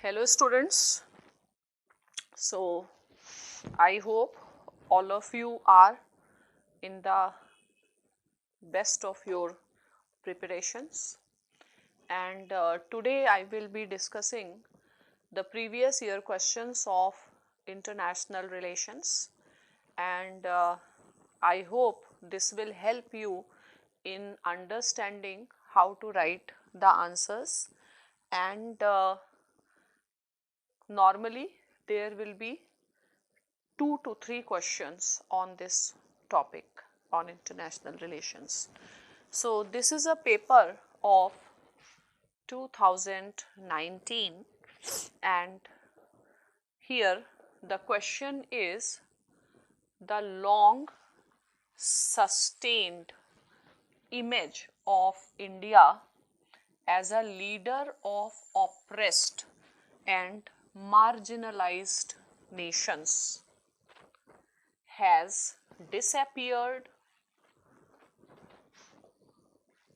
Hello students. So I hope all of you are in the best of your preparations, and today I will be discussing the previous year questions of international relations, and I hope this will help you in understanding how to write the answers. And normally there will be 2 to 3 questions on this topic on international relations. So this is a paper of 2019, and here the question is the long sustained image of India as a leader of oppressed and marginalized nations has disappeared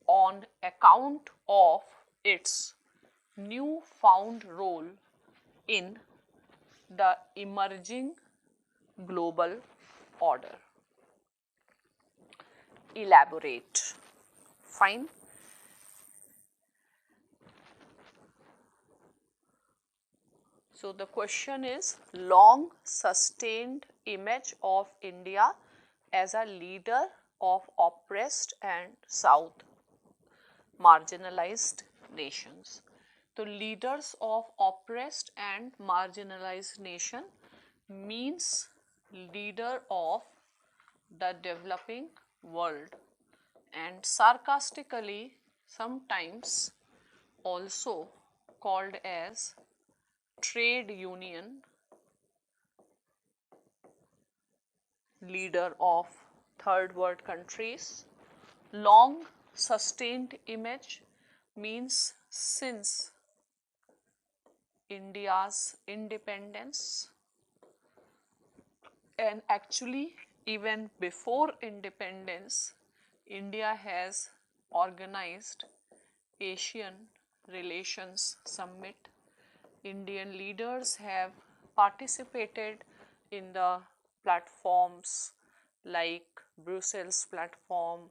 on account of its newfound role in the emerging global order. Elaborate. Fine. So the question is long sustained image of India as a leader of oppressed and south marginalized nations. So leaders of oppressed and marginalized nation means leader of the developing world, and sarcastically sometimes also called as trade union leader of third world countries. Long sustained image means since India's independence, and actually even before independence, India has organized Asian Relations Summit. Indian leaders have participated in the platforms like Brussels platform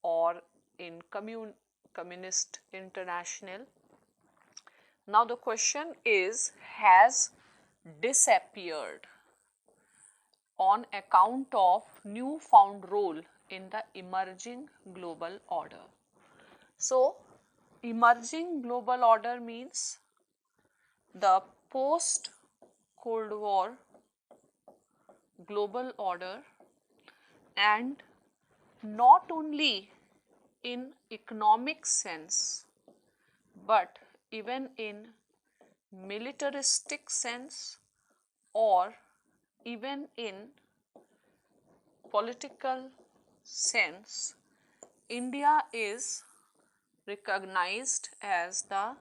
or in Communist International. Now the question is, has disappeared on account of newfound role in the emerging global order. So emerging global order means the post Cold War global order, and not only in economic sense but even in militaristic sense or even in political sense. India is recognized as the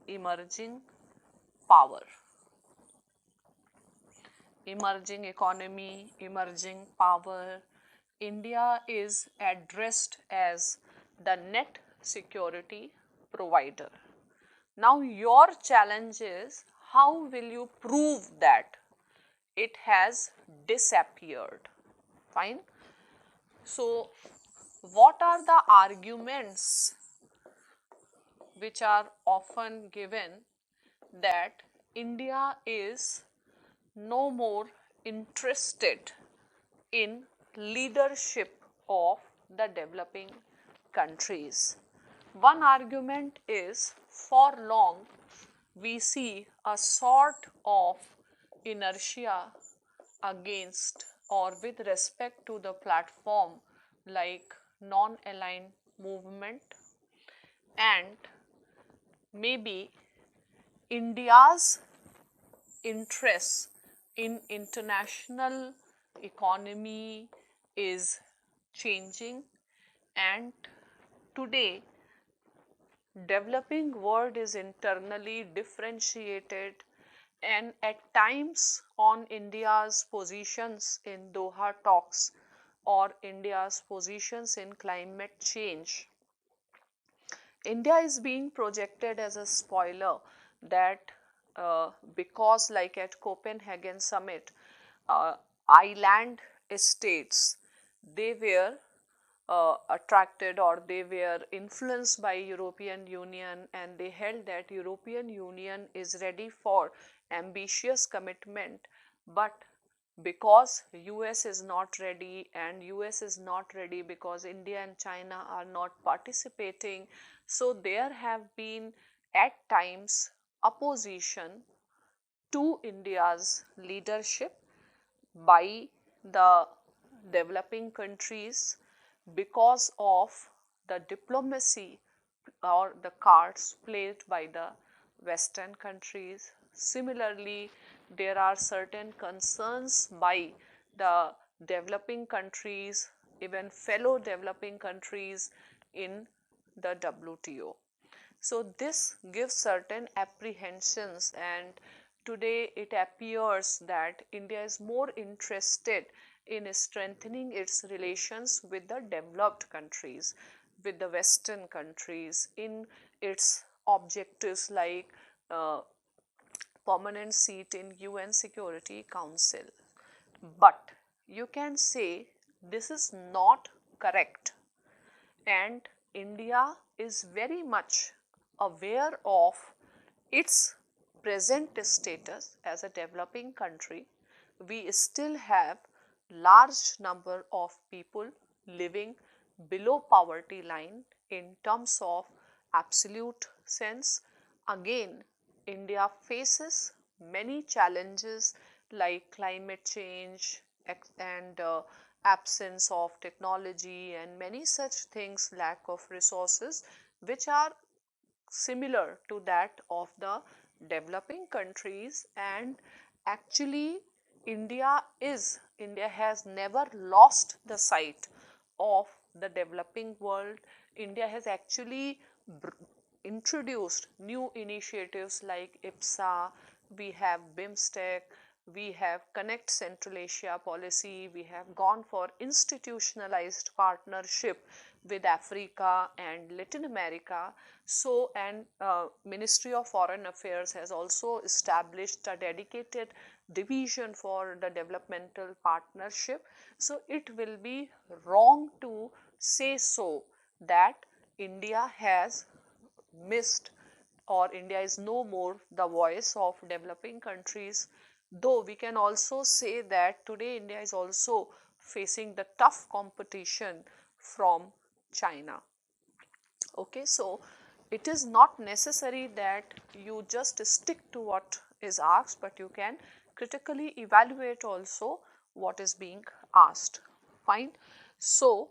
emerging power. Emerging economy, emerging power. India is addressed as the net security provider. Now your challenge is, how will you prove that it has disappeared? Fine. So what are the arguments which are often given that India is no more interested in leadership of the developing countries? One argument is, for long we see a sort of inertia against or with respect to the platform like non-aligned movement, and maybe India's interest in international economy is changing, and today developing world is internally differentiated, and at times on India's positions in Doha talks or India's positions in climate change, India is being projected as a spoiler, that because like at Copenhagen summit, uh, island states, they were attracted or they were influenced by European Union, and they held that European Union is ready for ambitious commitment, but because US is not ready, and US is not ready because India and China are not participating, so there have been at times opposition to India's leadership by the developing countries because of the diplomacy or the cards played by the Western countries. Similarly, there are certain concerns by the developing countries, even fellow developing countries in the WTO. So this gives certain apprehensions, and today it appears that India is more interested in strengthening its relations with the developed countries, with the Western countries, in its objectives like permanent seat in UN Security Council. But you can say this is not correct, and India is very much aware of its present status as a developing country. We still have large number of people living below poverty line in terms of absolute sense. Again, India faces many challenges like climate change and absence of technology and many such things, lack of resources, which are similar to that of the developing countries. And actually India has never lost the sight of the developing world. India has actually introduced new initiatives like IPSA, we have BIMSTEC, we have Connect Central Asia policy, we have gone for institutionalized partnership with Africa and Latin America. So, and Ministry of Foreign Affairs has also established a dedicated division for the developmental partnership. So, it will be wrong to say so that India has missed or India is no more the voice of developing countries, though we can also say that today India is also facing the tough competition from China. Okay, so it is not necessary that you just stick to what is asked, but you can critically evaluate also what is being asked. Fine. So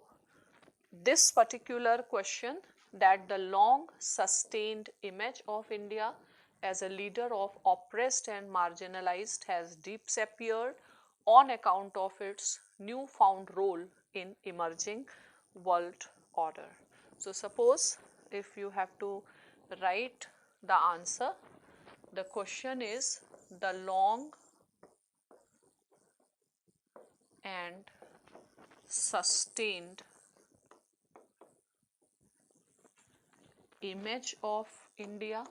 this particular question, that the long sustained image of India as a leader of oppressed and marginalized has disappeared on account of its newfound role in emerging world order. So suppose if you have to write the answer, the question is the long and sustained image of India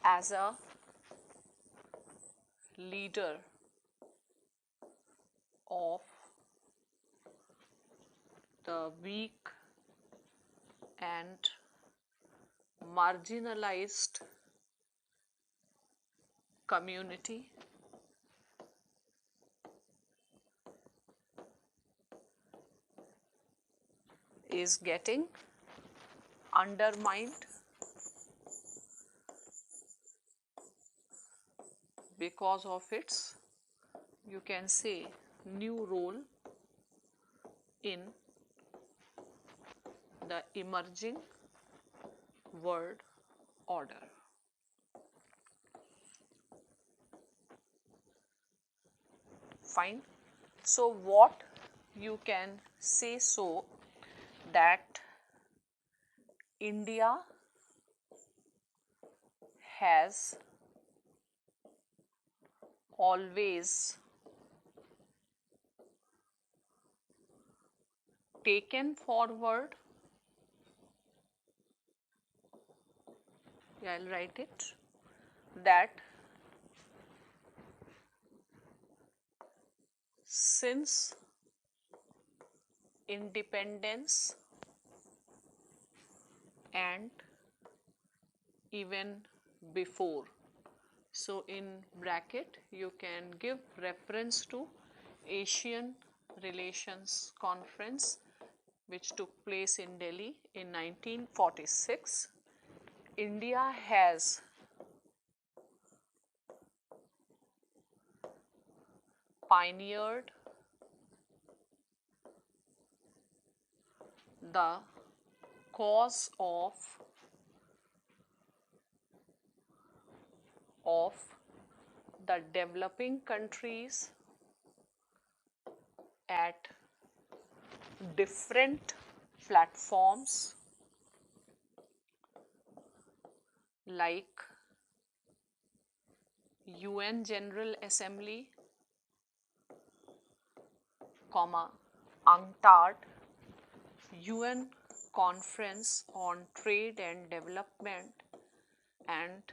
as a leader of the weak and marginalized community is getting undermined because of its, you can say, new role in the emerging world order. Fine. So what you can say so that India has always taken forward, I'll write it, that since independence and even before. So in bracket you can give reference to Asian Relations Conference which took place in Delhi in 1946. India has pioneered the cause of the developing countries at different platforms like UN General Assembly, UNCTAD, UN Conference on Trade and Development, and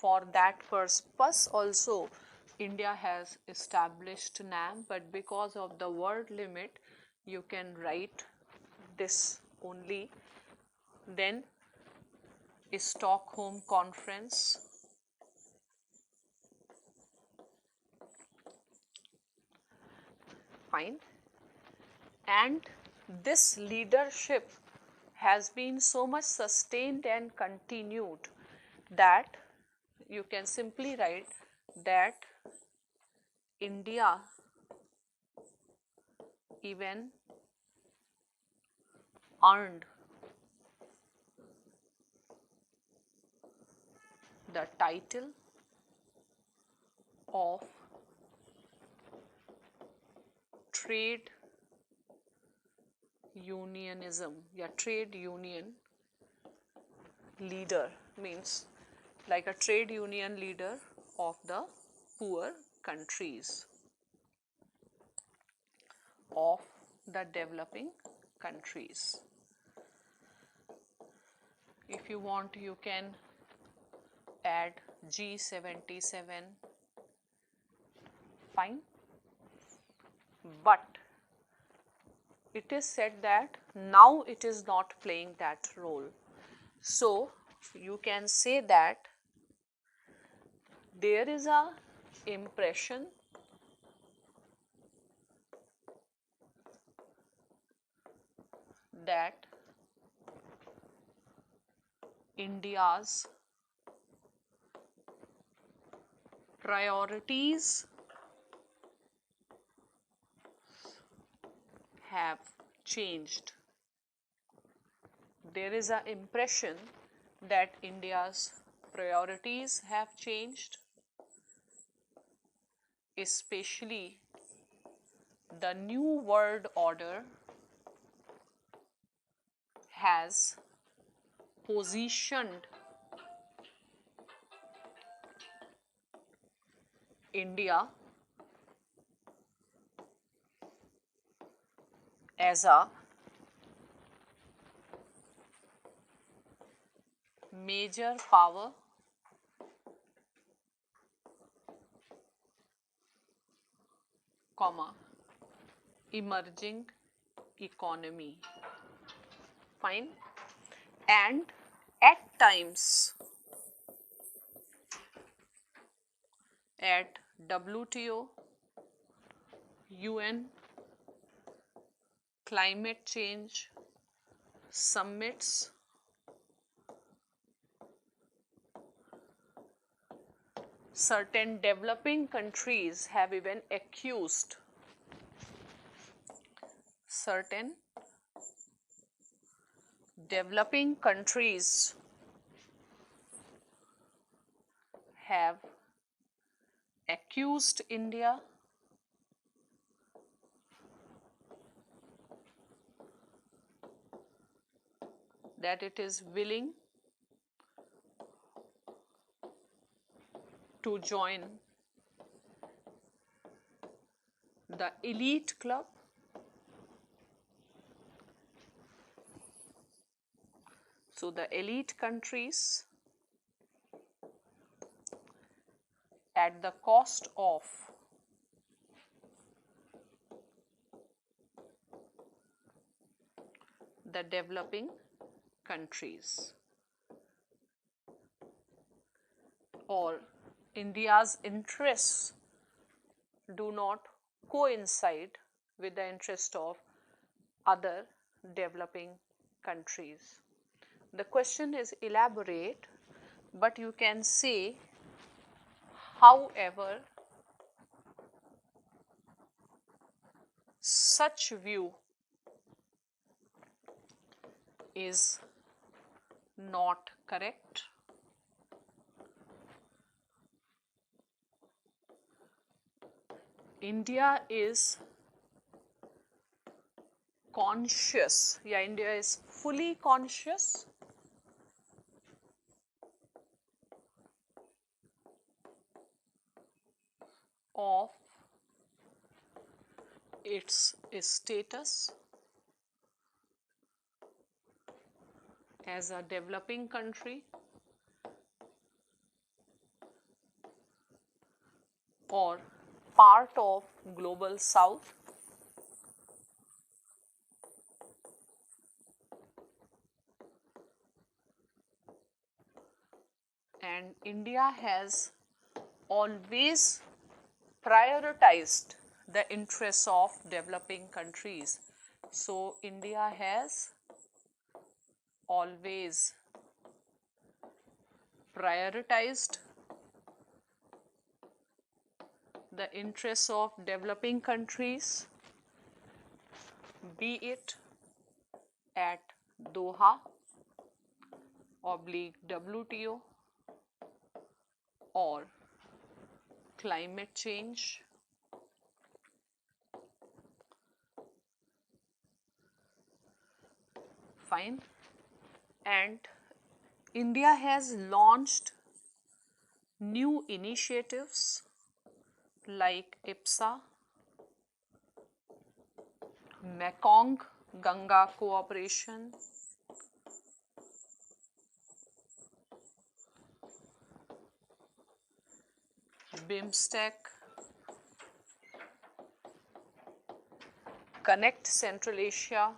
for that purpose also India has established NAM, but because of the word limit you can write this only. Then Stockholm Conference, fine, and this leadership has been so much sustained and continued that you can simply write that India even earned the title of trade unionism, trade union leader, means like a trade union leader of the poor countries, of the developing countries. If you want you can add G77, fine, but it is said that now it is not playing that role. So you can say that there is a impression that India's priorities have changed. There is an impression that India's priorities have changed, especially the new world order has positioned India as a major power emerging economy, fine, and at times at WTO, UN, climate change summits, certain developing countries have even accused certain developing countries have accused India that it is willing to join the elite club So the elite countries, at the cost of the developing countries, or India's interests do not coincide with the interest of other developing countries. The question is elaborate, but you can say, however, such view is not correct. India is conscious, India is fully conscious of its status as a developing country or part of global south, and India has always prioritized the interests of developing countries. So India has always prioritized the interests of developing countries, be it at Doha oblique WTO or climate change, fine. And India has launched new initiatives like IPSA, Mekong Ganga Cooperation, BIMSTEC, Connect Central Asia,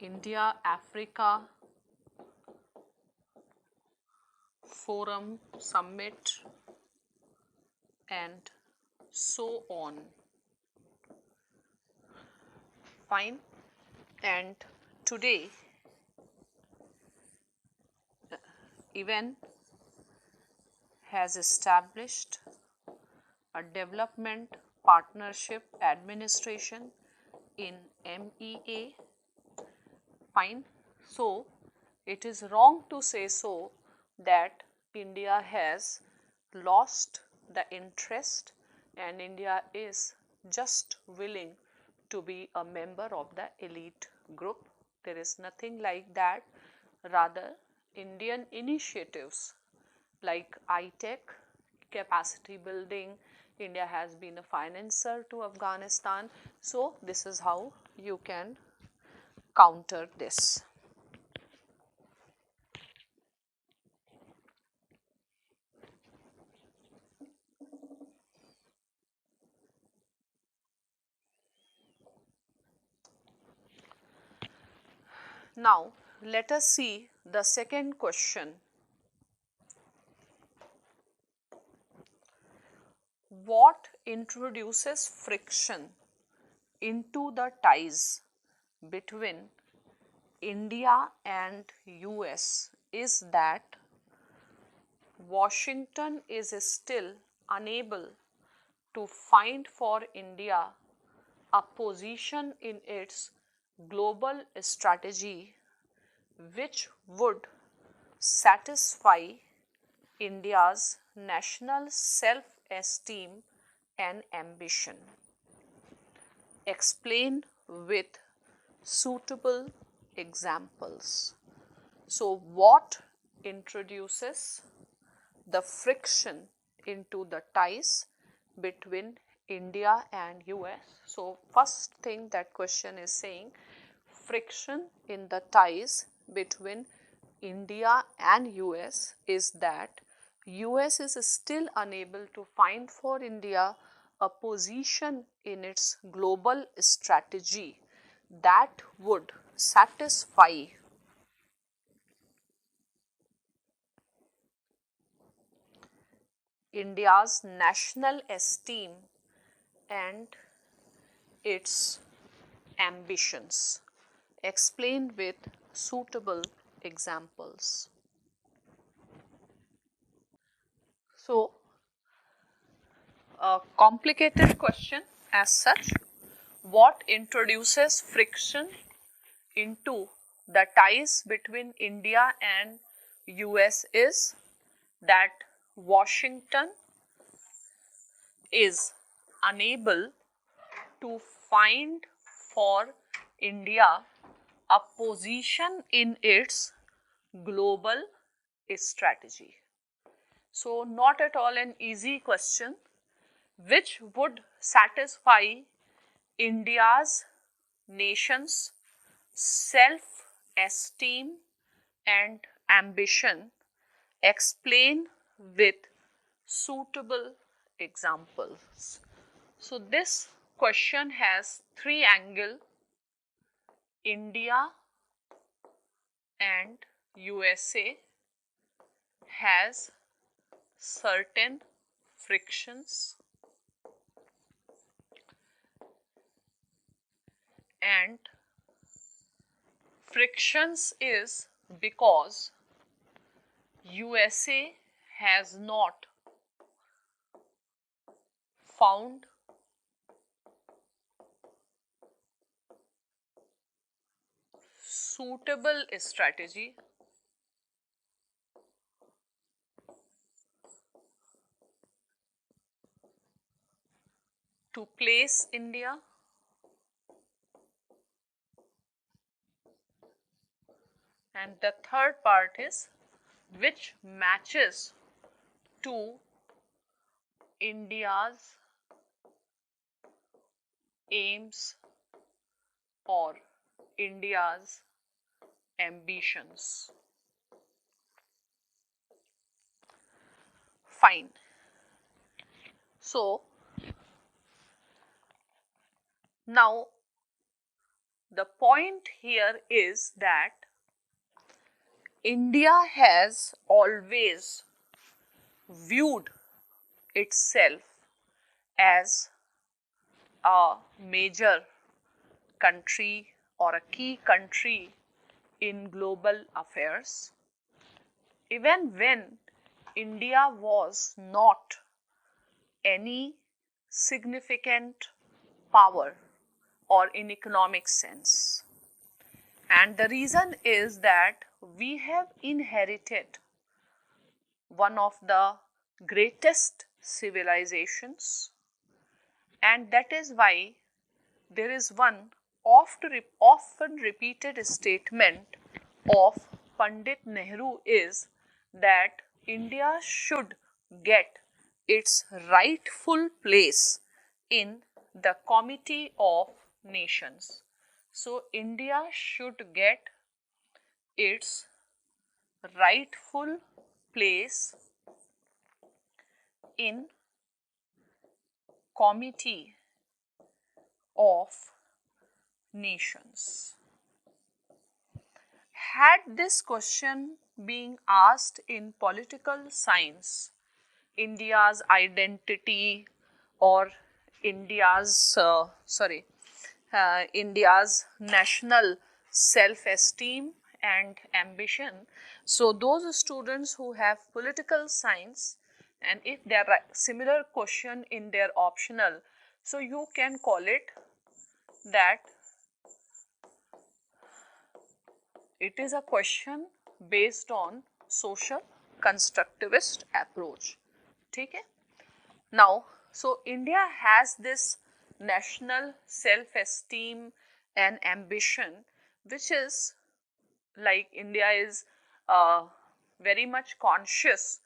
India Africa Forum Summit, and so on. Fine. And today, even has established a development partnership administration in MEA. Fine. So it is wrong to say so that India has lost the interest and India is just willing to be a member of the elite group. There is nothing like that. Rather, Indian initiatives like ITEC, capacity building, India has been a financer to Afghanistan. So this is how you can counter this. Now, let us see the second question. What introduces friction into the ties between India and US is that Washington is still unable to find for India a position in its global strategy which would satisfy India's national self-esteem and ambition. Explain with suitable examples. So, what introduces the friction into the ties between India and US. So first thing that question is saying, friction in the ties between India and US is that US is still unable to find for India a position in its global strategy that would satisfy India's national esteem and its ambitions. Explained with suitable examples. So, a complicated question as such. What introduces friction into the ties between India and US is that Washington is unable to find for India a position in its global strategy. So, not at all an easy question which would satisfy India's nation's self esteem and ambition. Explain with suitable examples. So, this question has three angles: India and USA has certain frictions, and frictions is because USA has not found suitable strategy to place India, and the third part is which matches to India's aims or India's ambitions. Fine. So, now the point here is that India has always viewed itself as a major country or a key country in global affairs, even when India was not any significant power or in economic sense. And the reason is that we have inherited one of the greatest civilizations, and that is why there is one often repeated statement of Pandit Nehru is that India should get its rightful place in the Committee of Nations. So, India should get its rightful place in Committee of Nations. Had this question been asked in political science, India's identity or India's national self-esteem and ambition. So those students who have political science, and if there are similar question in their optional, so you can call it that it is a question based on social constructivist approach. Okay? Now, so India has this national self-esteem and ambition, which is like India is very much conscious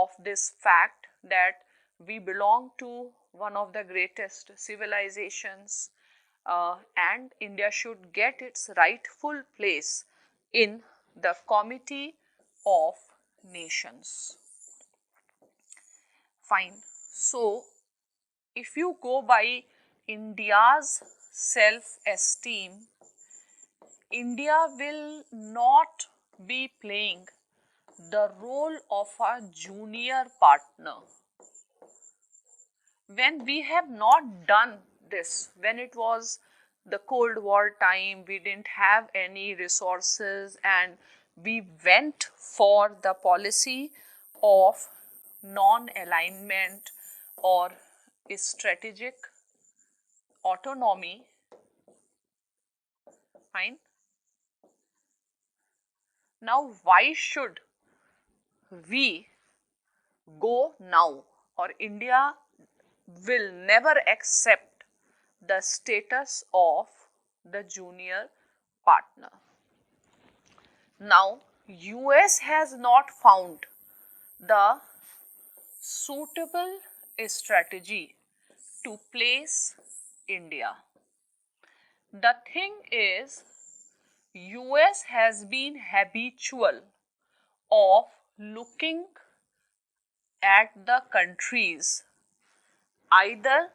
of this fact that we belong to one of the greatest civilizations, and India should get its rightful place in the Committee of Nations. Fine. So, if you go by India's self esteem, India will not be playing the role of a junior partner. When we have not done this, when it was the Cold War time, we didn't have any resources and we went for the policy of non alignment or strategic autonomy. Fine. Now, why should we go now, or India will never accept the status of the junior partner? Now, US has not found the suitable strategy to place India. The thing is, US has been habitual of looking at the countries either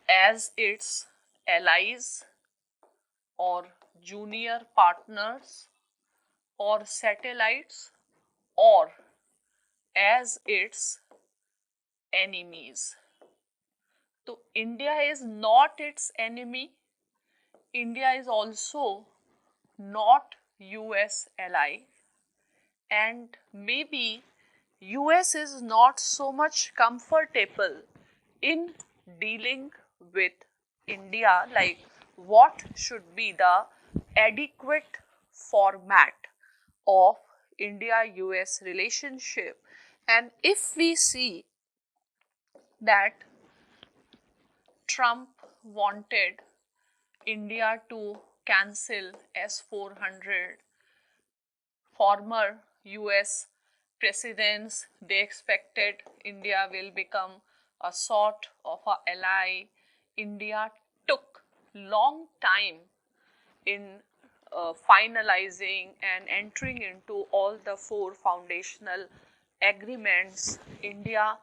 as its allies or junior partners or satellites or as its enemies. So, India is not its enemy. India is also not US ally, and maybe US is not so much comfortable in dealing with India, like what should be the adequate format of India US relationship. And if we see that Trump wanted India to cancel S-400, former US presidents, they expected India will become a sort of a ally. India took long time in finalizing and entering into all the four foundational agreements. India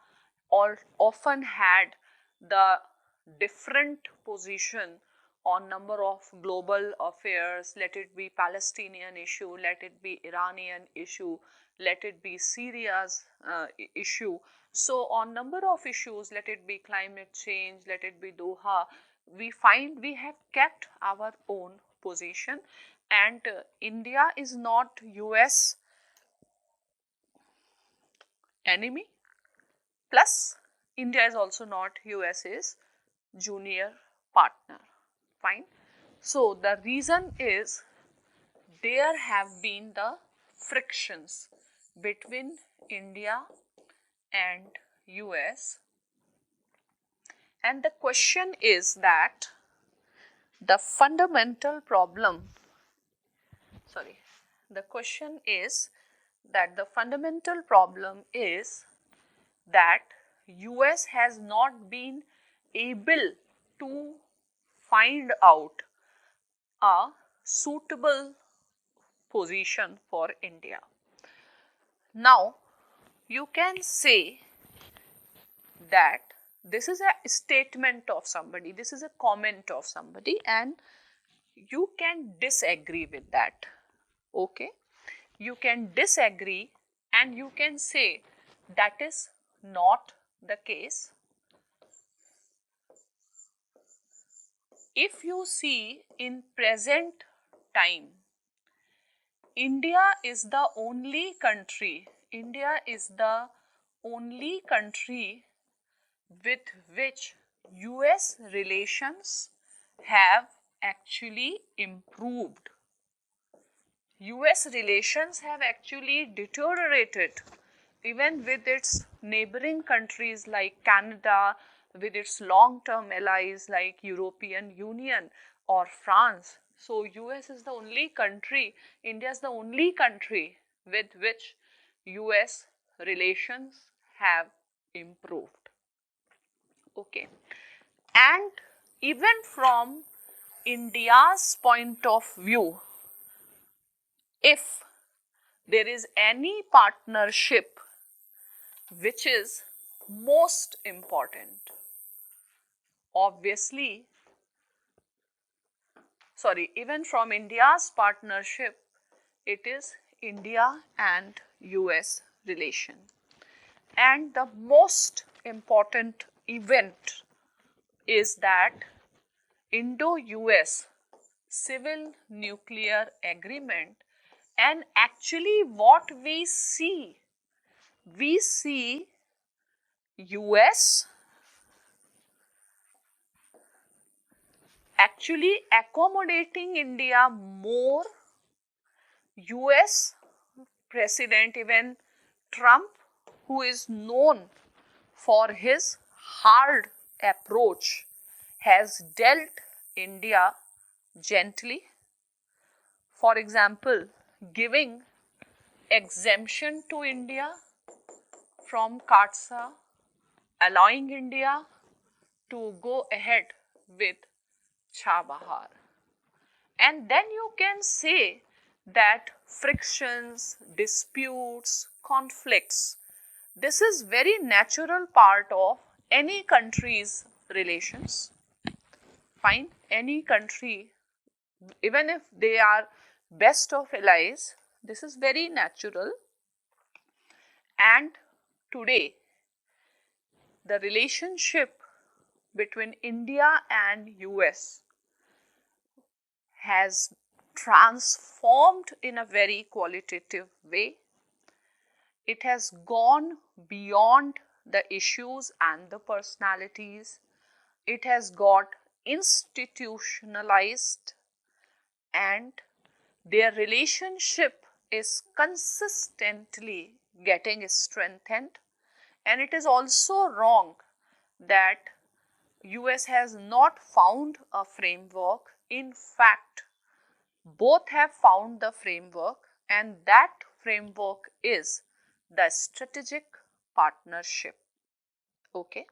often had the different position on number of global affairs, let it be Palestinian issue, let it be Iranian issue, let it be Syria's issue. So on number of issues, let it be climate change, let it be Doha, we find we have kept our own position, and India is not US enemy, plus India is also not US's junior partner. Fine. So the reason is there have been the frictions between India and US, and the question is that the fundamental problem, the question is that the fundamental problem is that US has not been able to find out a suitable position for India. Now, you can say that this is a statement of somebody, this is a comment of somebody, and you can disagree with that. Okay, you can disagree and you can say that is not the case. If you see in present time, India is the only country with which US relations have actually improved. US relations have actually deteriorated even with its neighboring countries like Canada, with its long-term allies like European Union or France. So US is the only country, India is the only country with which US relations have improved. Okay. And even from India's point of view, if there is any partnership which is most important, obviously, even from India's partnership, it is India and US relation. And the most important event is that Indo-US civil nuclear agreement. And actually what we see US actually accommodating India more. US President, even Trump, who is known for his hard approach, has dealt India gently. For example, giving exemption to India from CAATSA, allowing India to go ahead with Chabahar. And then you can say that frictions, disputes, conflicts, this is very natural part of any country's relations. Fine, any country, even if they are best of allies, this is very natural. And today, the relationship between India and US has transformed in a very qualitative way. It has gone beyond the issues and the personalities. It has got institutionalized, and their relationship is consistently getting strengthened. And it is also wrong that US has not found a framework. In fact, both have found the framework, and that framework is the strategic partnership. Okay.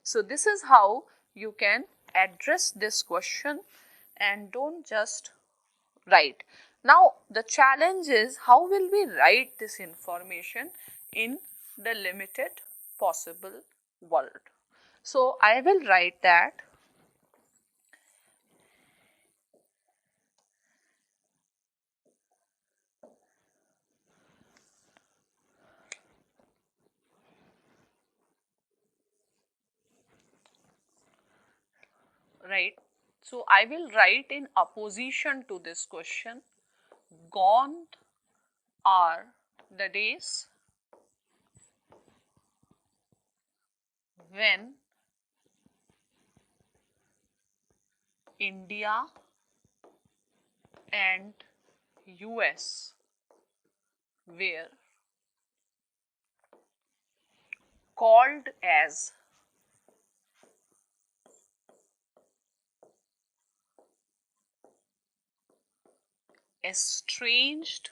So this is how you can address this question, and don't just write. Now the challenge is, how will we write this information in the limited possible world? So I will write that right. So I will write in opposition to this question, gone are the days when India and US were called as estranged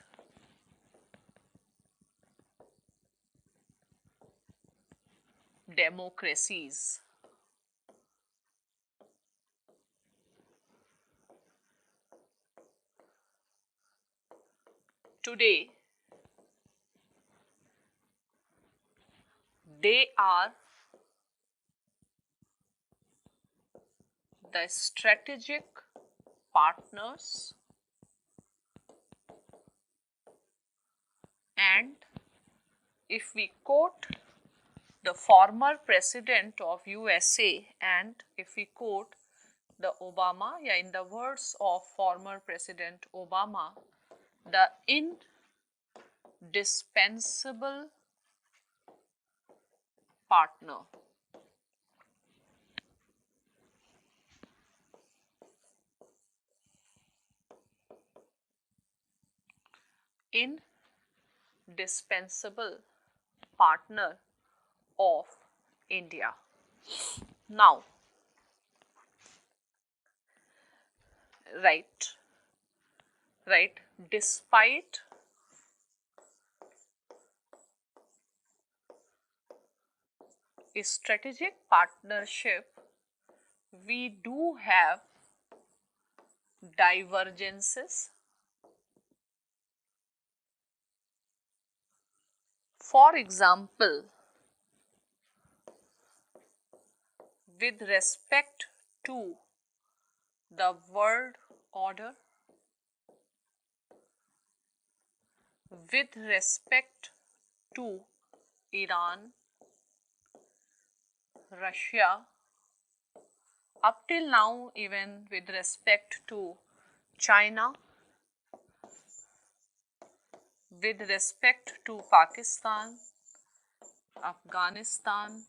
democracies. Today, they are the strategic partners, and if we quote the former president of USA, and if we quote the Obama, in the words of former President Obama, the indispensable partner. Indispensable partner of India. Now, right, despite strategic partnership, we do have divergences. For example, with respect to the world order, with respect to Iran, Russia, up till now, even with respect to China, with respect to Pakistan, Afghanistan,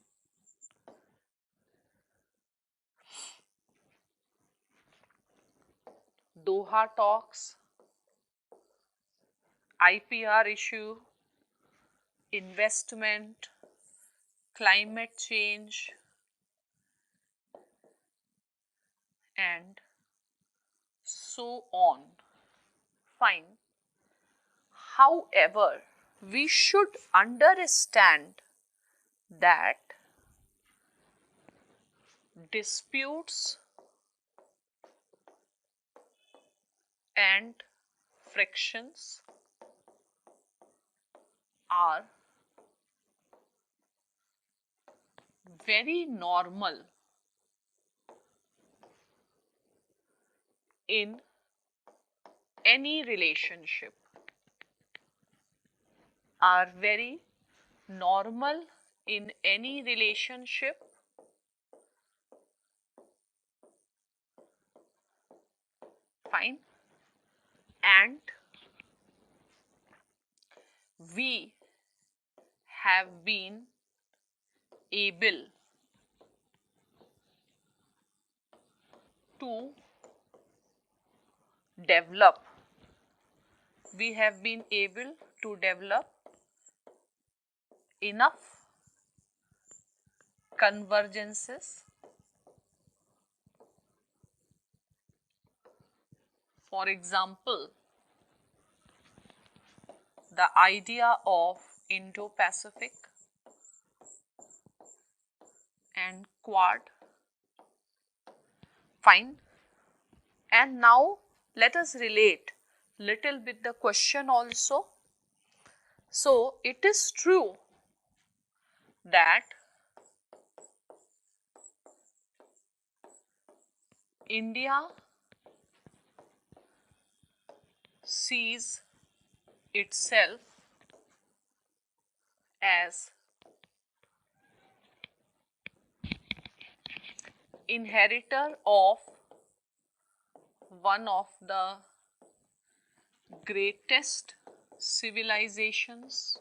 Doha talks, IPR issue, investment, climate change, and so on. Fine. However, we should understand that disputes and frictions are very normal in any relationship, are very normal in any relationship. Fine. And we have been able to develop, we have been able to develop enough convergences. For example, the idea of Indo-Pacific and Quad. Fine. And now let us relate little bit the question also. So it is true that India sees itself as inheritor of one of the greatest civilizations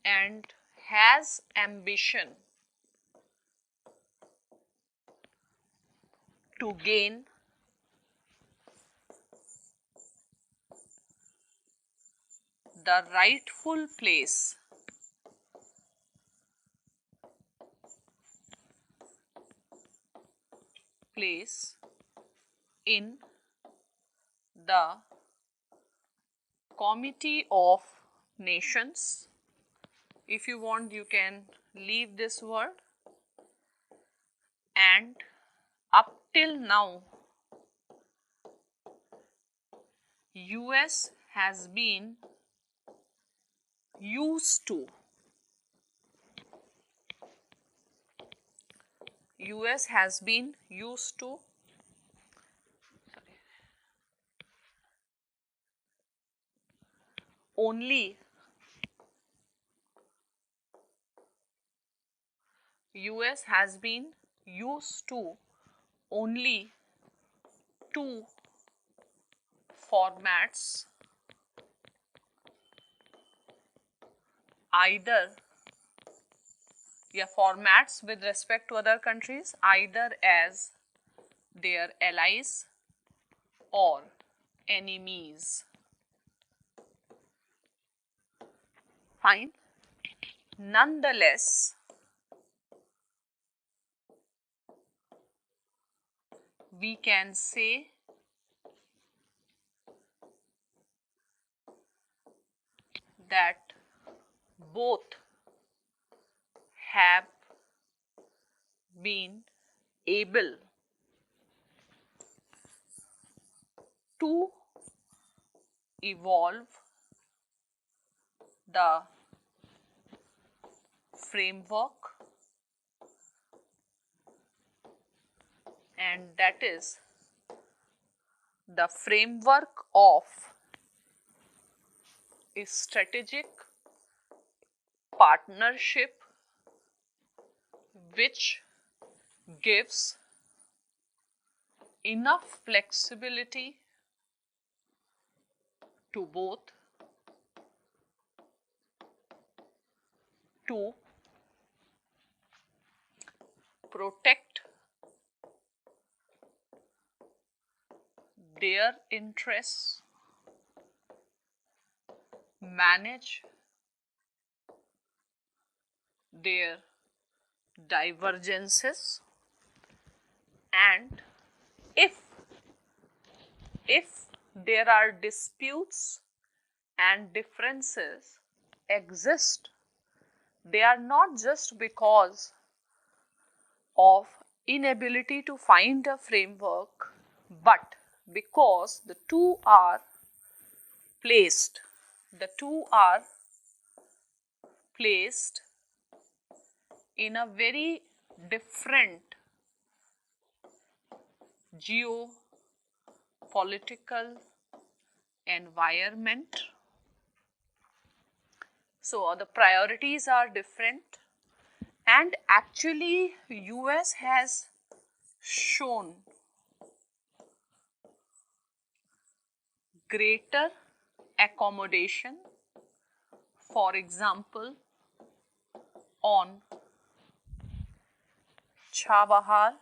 and has ambition to gain the rightful place in the Committee of Nations. If you want, you can leave this word. And up till now, US has been used to only US has been used to only two formats, either formats with respect to other countries, either as their allies or enemies. Fine. Nonetheless, we can say that both have been able to evolve the framework, and that is the framework of a strategic partnership which gives enough flexibility to both to protect their interests, manage their divergences, and if if there are disputes and differences exist, they are not just because of inability to find a framework, but because placed the two are placed in a very different geopolitical environment. So the priorities are different, and actually US has shown greater accommodation, for example on Chabahar,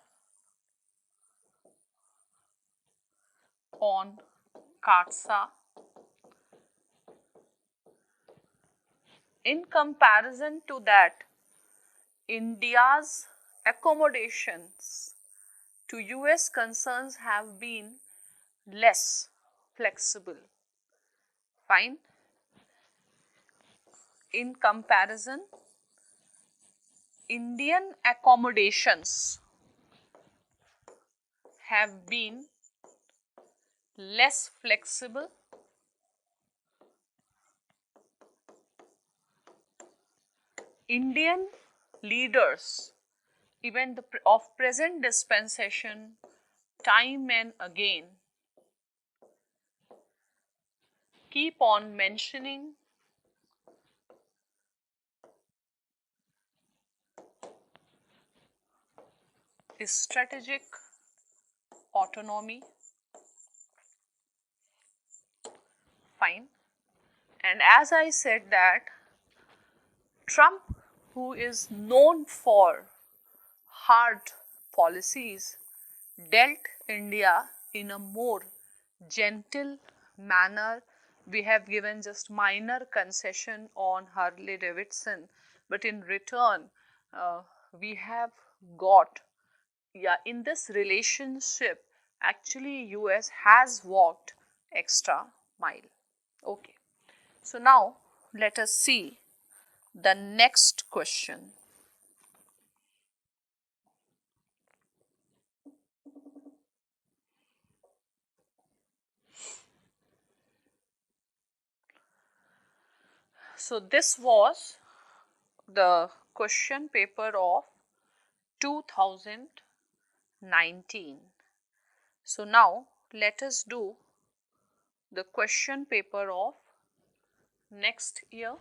on Katsa. In comparison to that, India's accommodations to US concerns have been less flexible. Fine. In comparison, Indian accommodations have been less flexible. Indian leaders, even of present dispensation, time and again, keep on mentioning strategic autonomy. Fine. And as I said that Trump, who is known for hard policies, dealt India in a more gentle manner. We have given just minor concession on Harley Davidson, but in return, we have got, yeah, in this relationship, actually US has walked extra mile. Okay. So now let us see the next question. So this was the question paper of 2019. So now let us do the question paper of next year.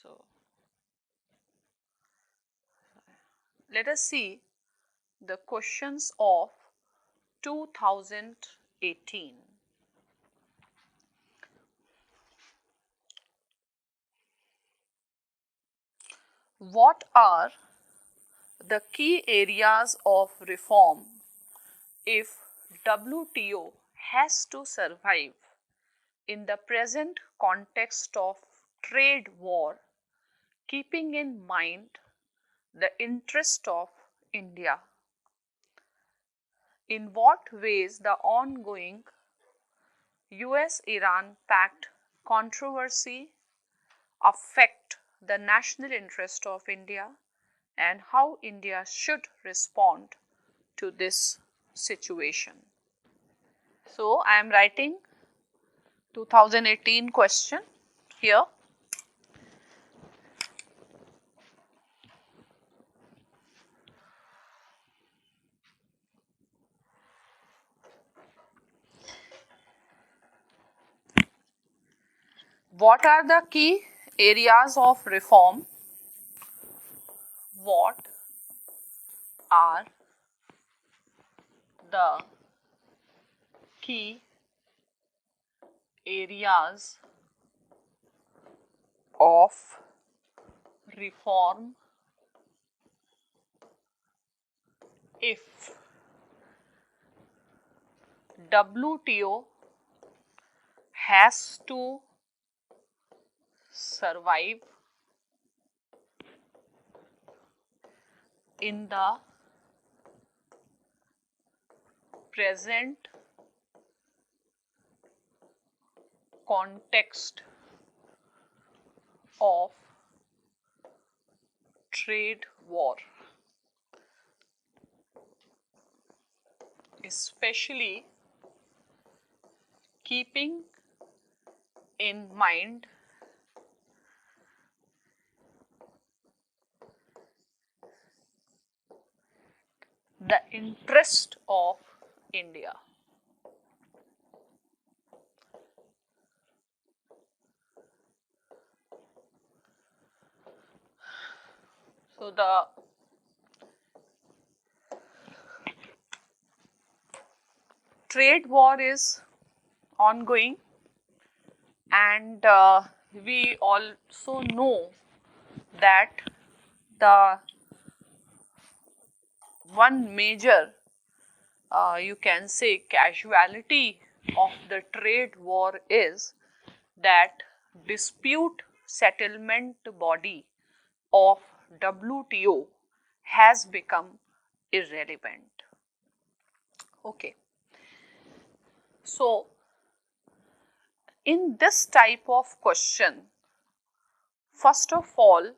So let us see the questions of 2018. What are the key areas of reform if WTO has to survive in the present context of trade war, keeping in mind the interest of India? In what ways the ongoing US Iran pact controversy affect the national interest of India and how India should respond to this situation. So, I am writing 2018 question here. What are the key areas of reform? What are the key areas of reform if WTO has to survive in the present context of trade war, especially keeping in mind the interest of India. So, the trade war is ongoing, and we also know that the one major you can say casualty of the trade war is that dispute settlement body of WTO has become irrelevant. Okay. So, in this type of question, first of all,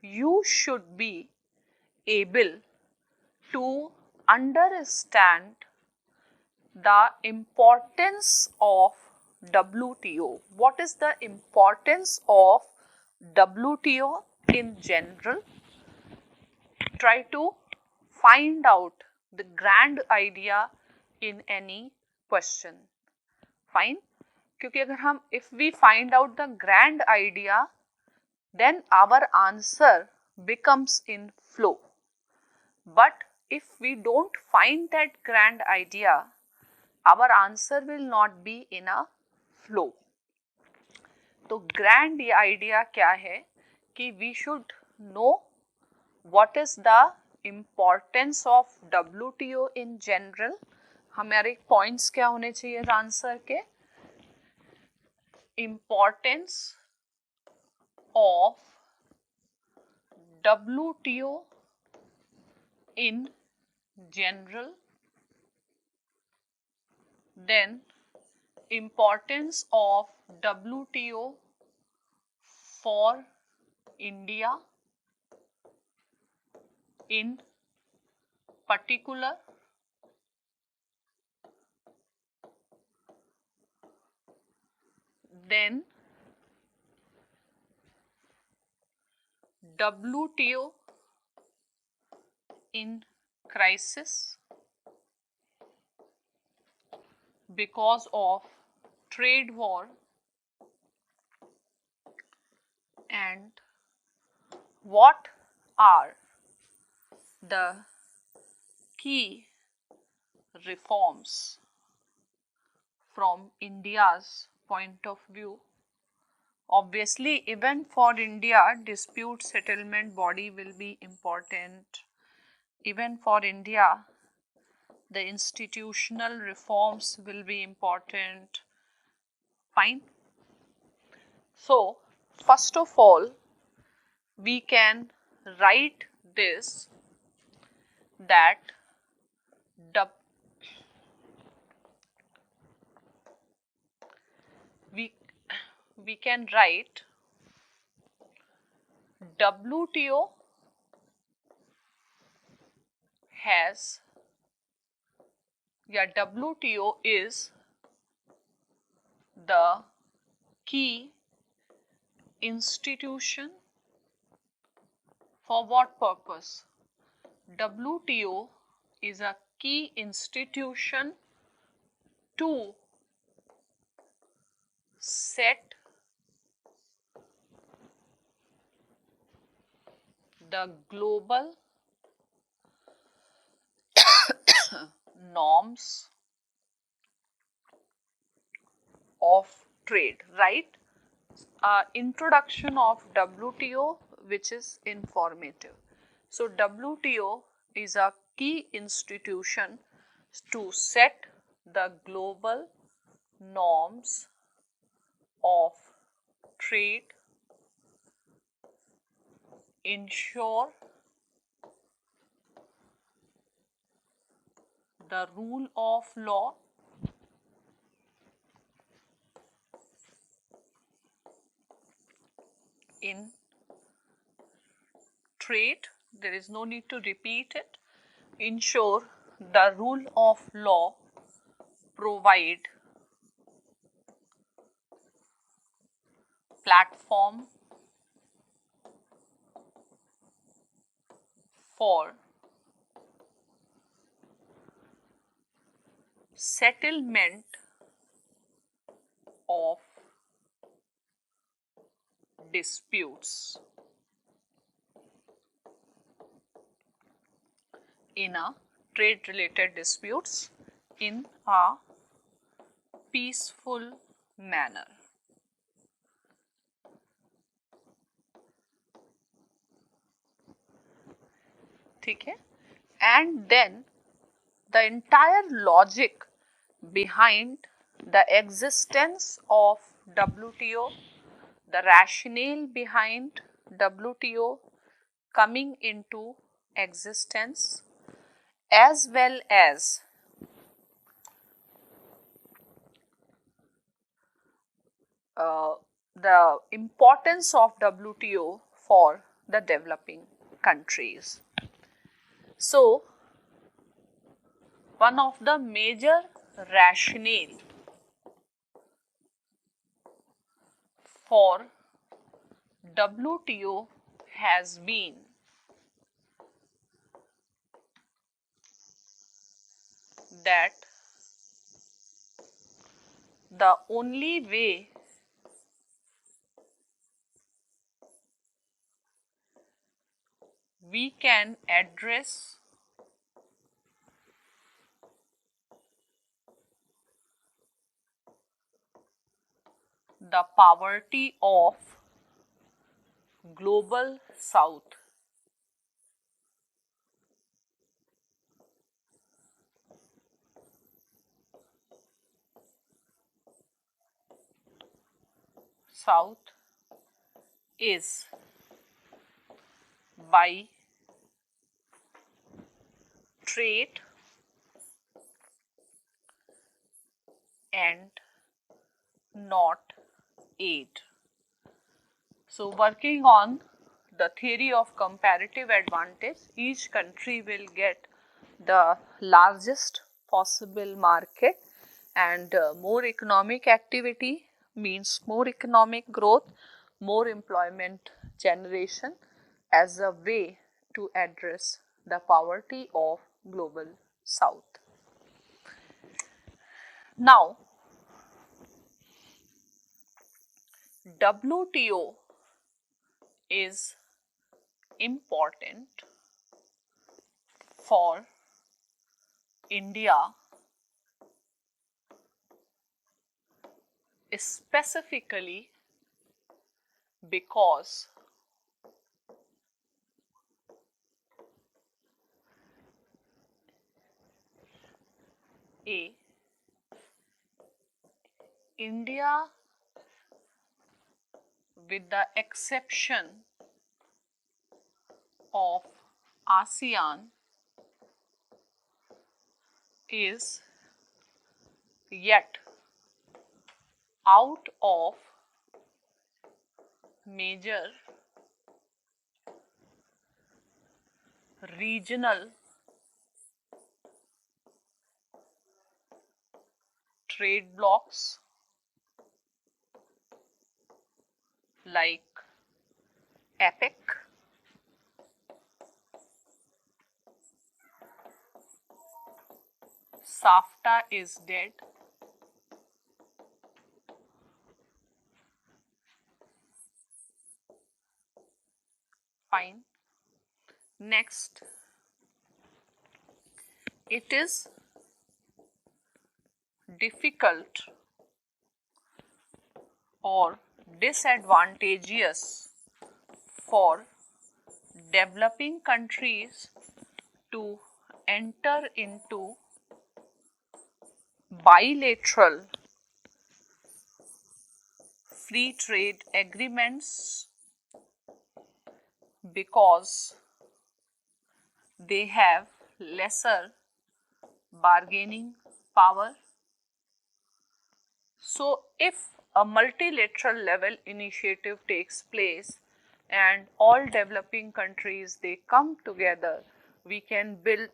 you should be able to understand the importance of WTO. What is the importance of WTO in general? Try to find out the grand idea in any question. Fine? क्योंकि अगर हम if we find out the grand idea, then our answer becomes in flow. But if we don't find that grand idea, our answer will not be in a flow. तो grand idea क्या है कि we should know what is the importance of WTO in general. हमारे points क्या होने चाहिए answer के? Importance of WTO in general, then importance of WTO for India in particular, then WTO in crisis because of trade war, and what are the key reforms from India's point of view. Obviously, even for India, dispute settlement body will be important. Even for India, the institutional reforms will be important. Fine. So, first of all, we can write this that we can write WTO has, WTO is the key institution for what purpose? WTO is a key institution to set the global norms of trade, right? Introduction of WTO, which is informative. So, WTO is a key institution to set the global norms of trade, ensure the rule of law, in trade. There is no need to repeat it. Ensure the rule of law, provide platform for settlement of disputes in a trade related disputes in a peaceful manner. ठीक है? And then the entire logic behind the existence of WTO, the rationale behind WTO coming into existence, as well as the importance of WTO for the developing countries. So, one of the major rationale for WTO has been that the only way we can address the poverty of global south is by trade and not aid. So, working on the theory of comparative advantage, each country will get the largest possible market, and more economic activity means more economic growth, more employment generation as a way to address the poverty of global south. Now, WTO is important for India specifically because India, with the exception of ASEAN, is yet out of major regional trade blocs like APEC, SAFTA is dead. Fine. Next, it is difficult or disadvantageous for developing countries to enter into bilateral free trade agreements because they have lesser bargaining power. So, if a multilateral level initiative takes place and all developing countries they come together, we can build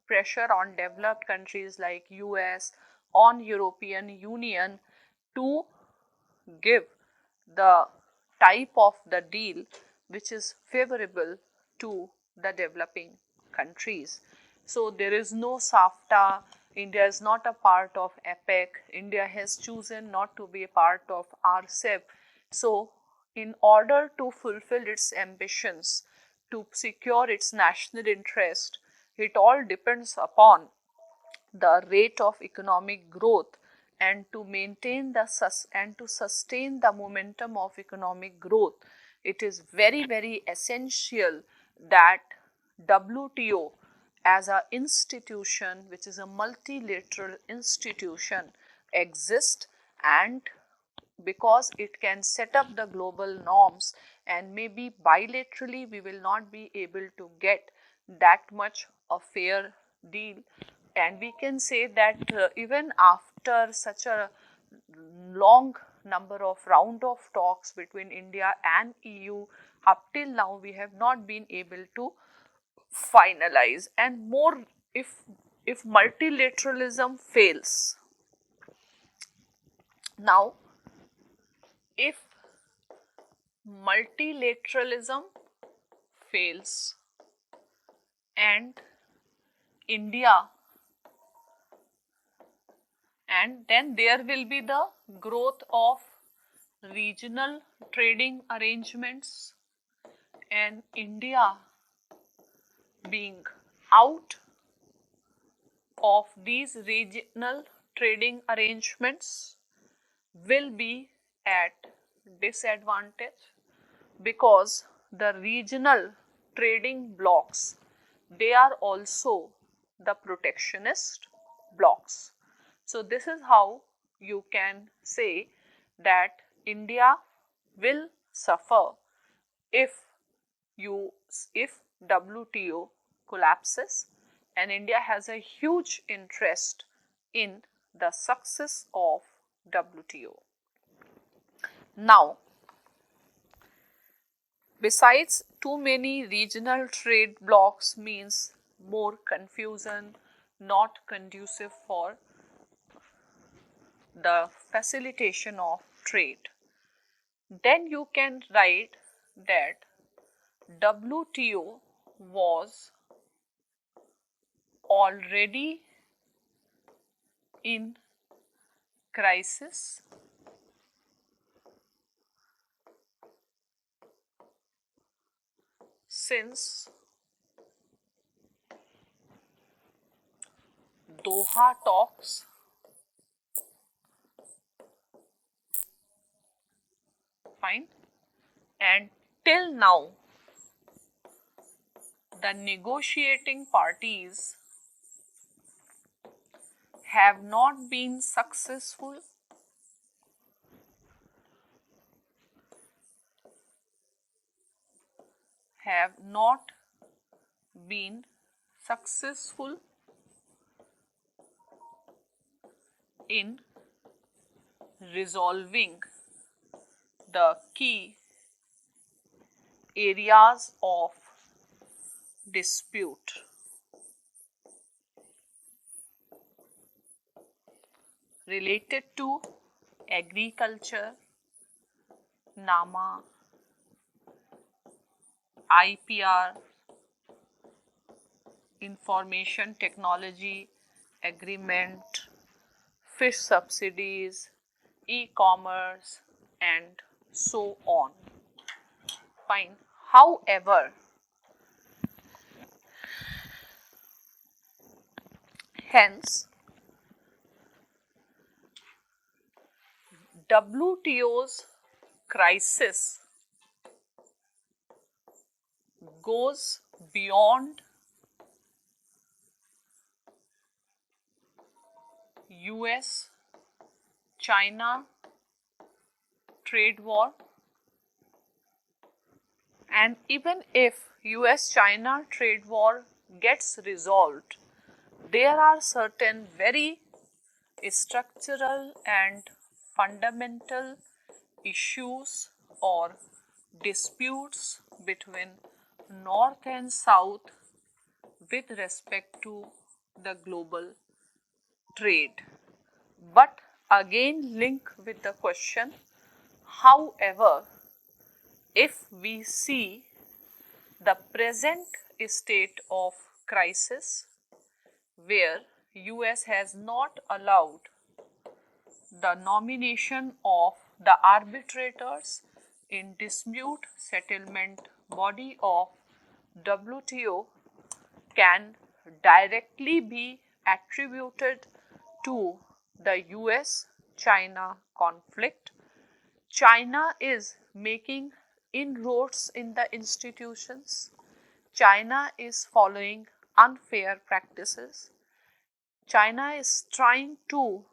pressure on developed countries like US, on European Union to give the type of the deal which is favorable to the developing countries. So there is no SAFTA. India is not a part of APEC. India has chosen not to be a part of RCEP. So in order to fulfill its ambitions, to secure its national interest, it all depends upon the rate of economic growth, and to maintain the and to sustain the momentum of economic growth, it is very essential that WTO as a institution, which is a multilateral institution, exist, and because it can set up the global norms, and maybe bilaterally we will not be able to get that much a fair deal, and we can say that even after such a long number of round of talks between India and EU, up till now we have not been able to finalize. And more, if multilateralism fails, now if multilateralism fails and India, and then there will be the growth of regional trading arrangements, and India being out of these regional trading arrangements will be at disadvantage, because the regional trading blocs, they are also the protectionist blocs. So this is how you can say that India will suffer if if WTO collapses, and India has a huge interest in the success of WTO. Now, besides, too many regional trade blocs means more confusion, not conducive for the facilitation of trade. Then you can write that WTO was already in crisis since Doha talks fine, and till now the negotiating parties have not been successful have not been successful in resolving the key areas of dispute. Related to agriculture, NAMA, IPR, information technology agreement, fish subsidies, e-commerce, and so on. Fine. However, hence, WTO's crisis goes beyond US China trade war, and even if US China trade war gets resolved, there are certain very structural and fundamental issues or disputes between North and South with respect to the global trade. But again, link with the question, however, if we see the present state of crisis where US has not allowed the nomination of the arbitrators in dispute settlement body of WTO can directly be attributed to the US China conflict. China is making inroads in the institutions. China is following unfair practices. China is trying to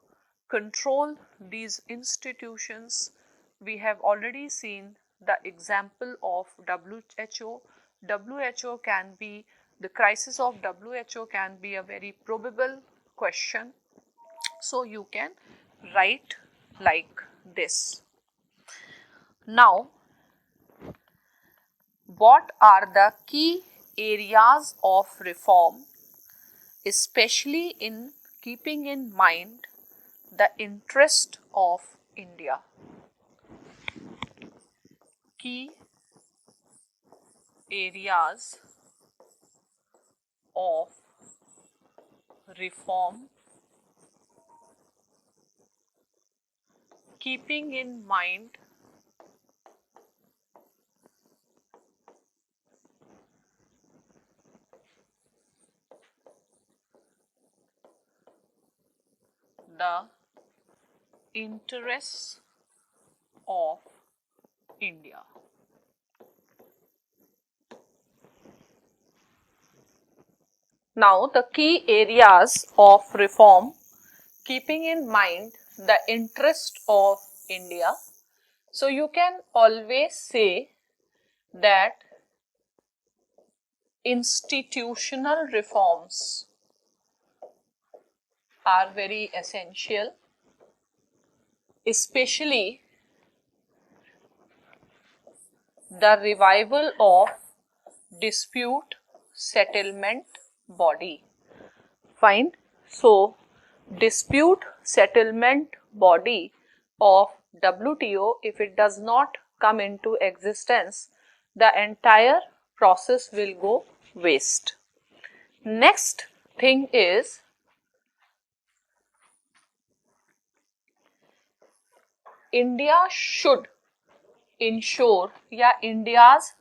control these institutions. We have already seen the example of WHO. WHO can be, the crisis of WHO can be a very probable question. So you can write like this. Now, what are the key areas of reform, especially in keeping in mind the interest of India? Key areas of reform, keeping in mind the interests of India. Now, the key areas of reform, keeping in mind the interest of India. So, you can always say that institutional reforms are very essential, especially the revival of dispute settlement body. Fine. So, dispute settlement body of WTO, if it does not come into existence, the entire process will go waste. Next thing is India should ensure, India's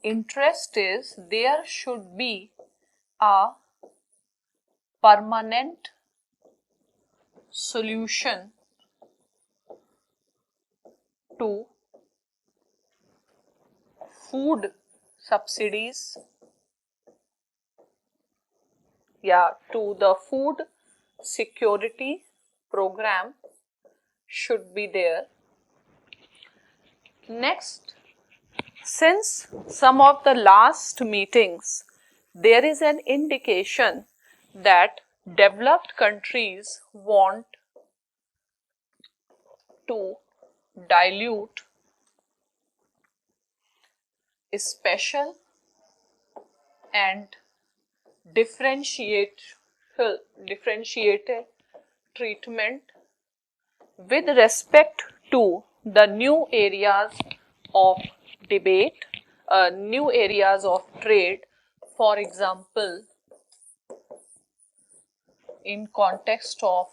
interest is there should be a permanent solution to food subsidies, to the food security program should be there. Next, since some of the last meetings, there is an indication that developed countries want to dilute special and differentiate, differentiated treatment with respect to the new areas of debate, new areas of trade, for example, in context of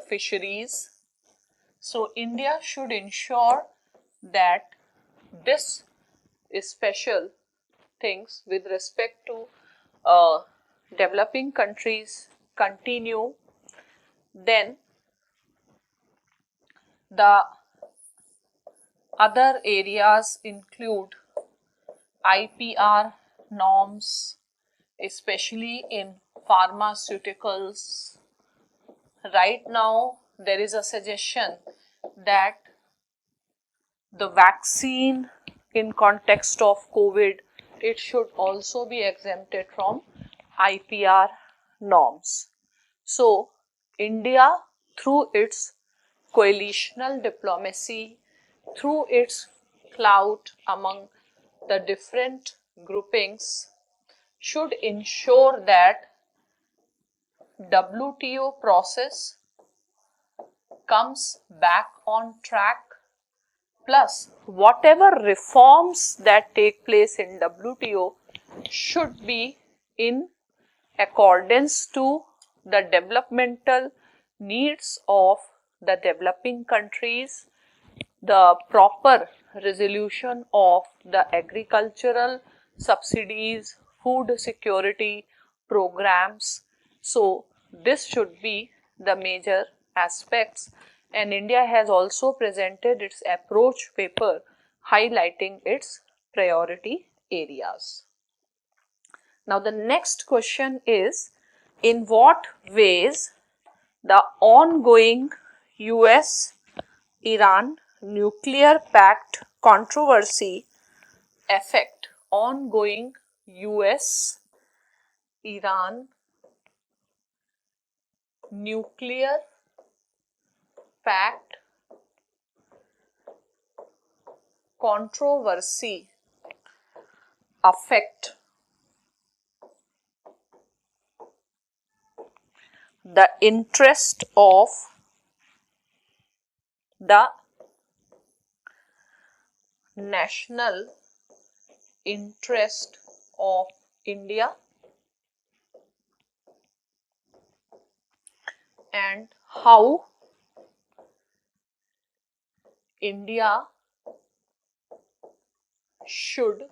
fisheries. So India should ensure that this special things with respect to developing countries continue. Then the other areas include IPR norms, especially in pharmaceuticals. Right now, there is a suggestion that the vaccine in context of COVID, it should also be exempted from IPR norms. So, India, through its coalitional diplomacy, through its clout among the different groupings, should ensure that WTO process comes back on track, plus whatever reforms that take place in WTO should be in accordance to the developmental needs of the developing countries, the proper resolution of the agricultural subsidies, food security programs. So, this should be the major aspects, and India has also presented its approach paper highlighting its priority areas. Now, the next question is, in what ways the ongoing US Iran nuclear pact controversy affect ongoing US Iran nuclear pact controversy affect the interest of the national interest of India, and how India should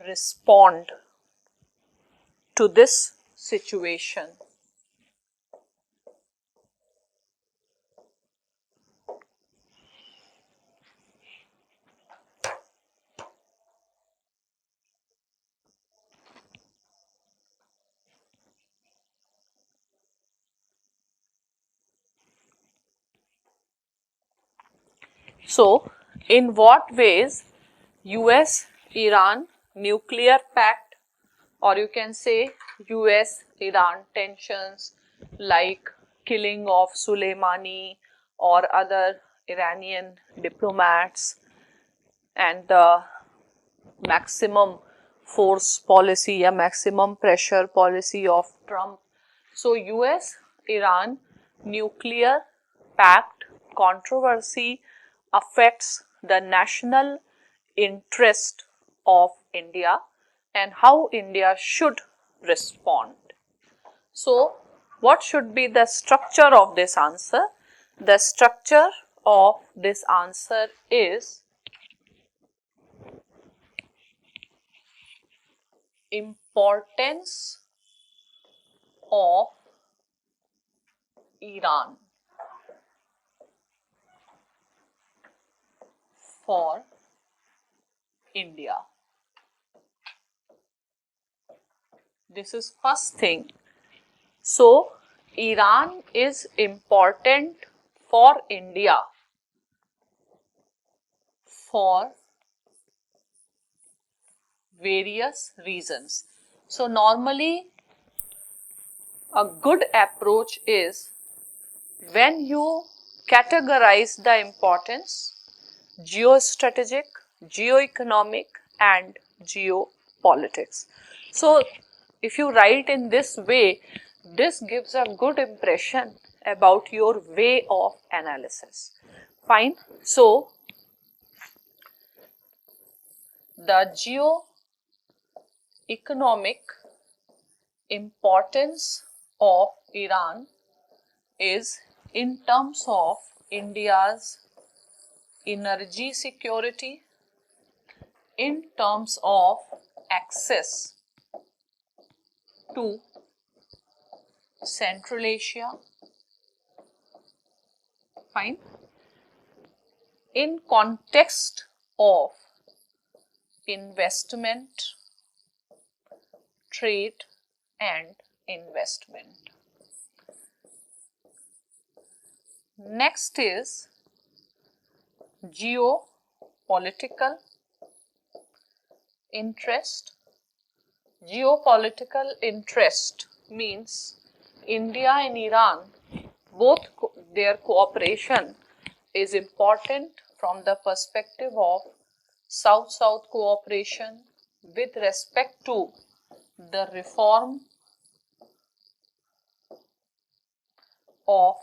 respond to this situation. So, in what ways US Iran nuclear pact, or you can say US Iran tensions like killing of Soleimani or other Iranian diplomats, and the maximum force policy, a maximum pressure policy of Trump. So, US Iran nuclear pact controversy affects the national interest of India and how India should respond. So, what should be the structure of this answer? The structure of this answer is importance of Iran for India. This is first thing. So, Iran is important for India for various reasons. So, normally a good approach is when you categorize the importance geostrategic, geoeconomic and geopolitics. So if you write in this way, this gives a good impression about your way of analysis. Fine. So the geo-economic importance of Iran is in terms of India's energy security, in terms of access to Central Asia, fine, in context of investment, trade and investment. Next is geopolitical interest. Geopolitical interest means India and Iran, both their cooperation is important from the perspective of South-South cooperation with respect to the reform of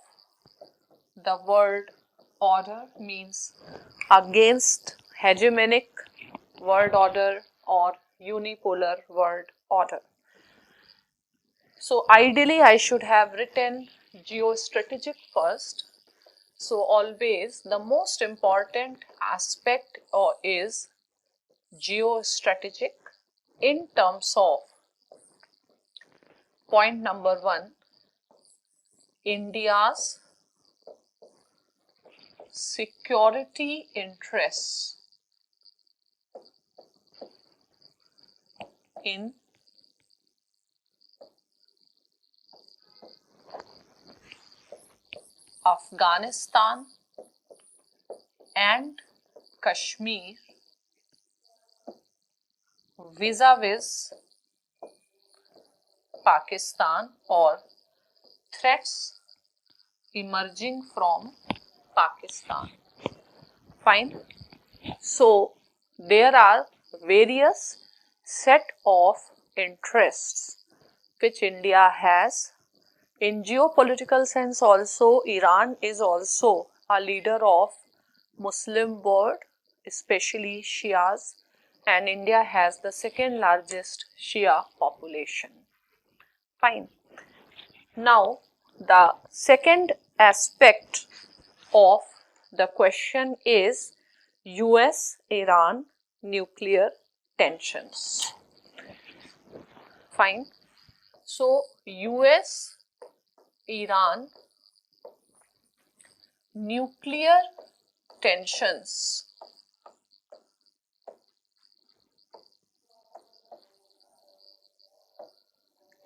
the world order, means against hegemonic world order or unipolar world order. So ideally I should have written geostrategic first. So always the most important aspect is geostrategic in terms of point number 1, India's security interests in Afghanistan and Kashmir vis-a-vis Pakistan or threats emerging from Pakistan. Fine. So there are various set of interests which India has. In geopolitical sense also, Iran is also a leader of Muslim world, especially Shias, and India has the second largest Shia population. Fine. Now, the second aspect of the question is US-Iran nuclear tensions. Fine. So, US-Iran nuclear tensions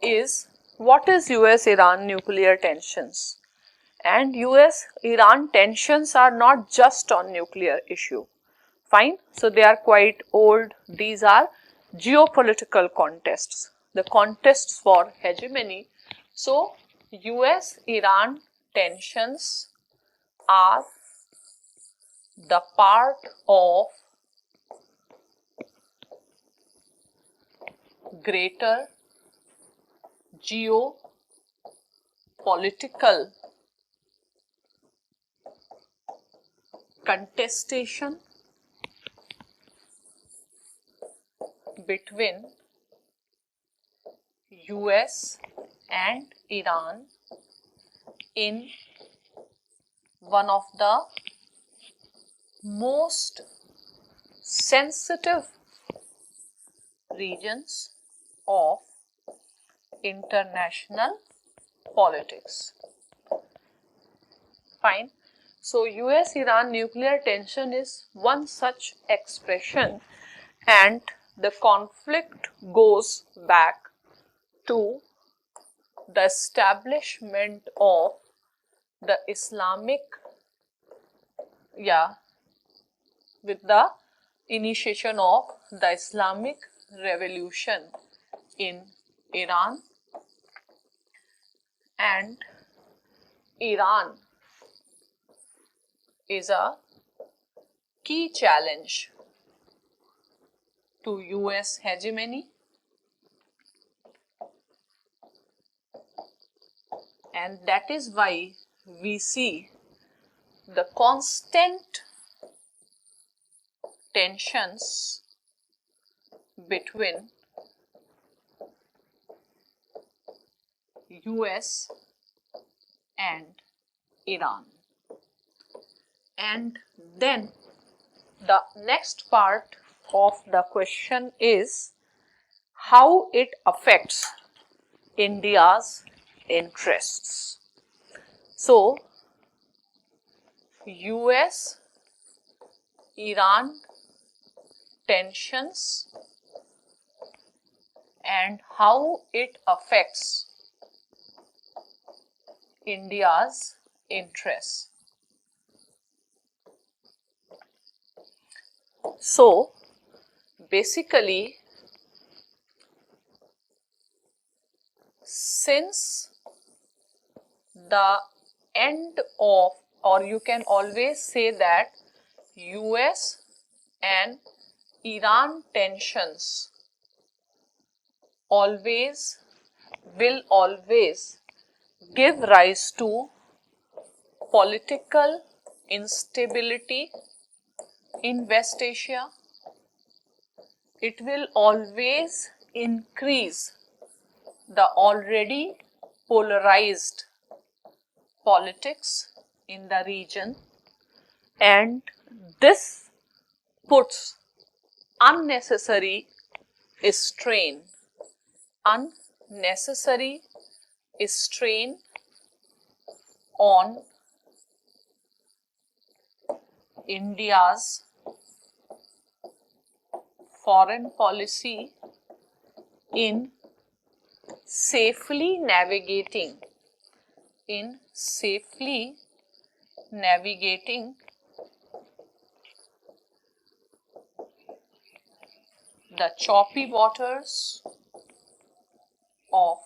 is, what is US-Iran nuclear tensions? And US-Iran tensions are not just on nuclear issue. Fine. So they are quite old. These are geopolitical contests, the contests for hegemony. So US-Iran tensions are the part of greater geopolitical contestation between US and Iran in one of the most sensitive regions of international politics. Fine. So US-Iran nuclear tension is one such expression, and the conflict goes back to the establishment of the Islamic, with the initiation of the Islamic Revolution in Iran, and Iran is a key challenge to US hegemony, And that is why we see the constant tensions between US and Iran. And then the next part of the question is how it affects India's interests. So, US Iran tensions and how it affects India's interests. So, basically, since the end of, or you can always say that US and Iran tensions will always give rise to political instability in West Asia. It will always increase the already polarized politics in the region, and this puts unnecessary strain unnecessary strain on India's foreign policy in safely navigating the choppy waters of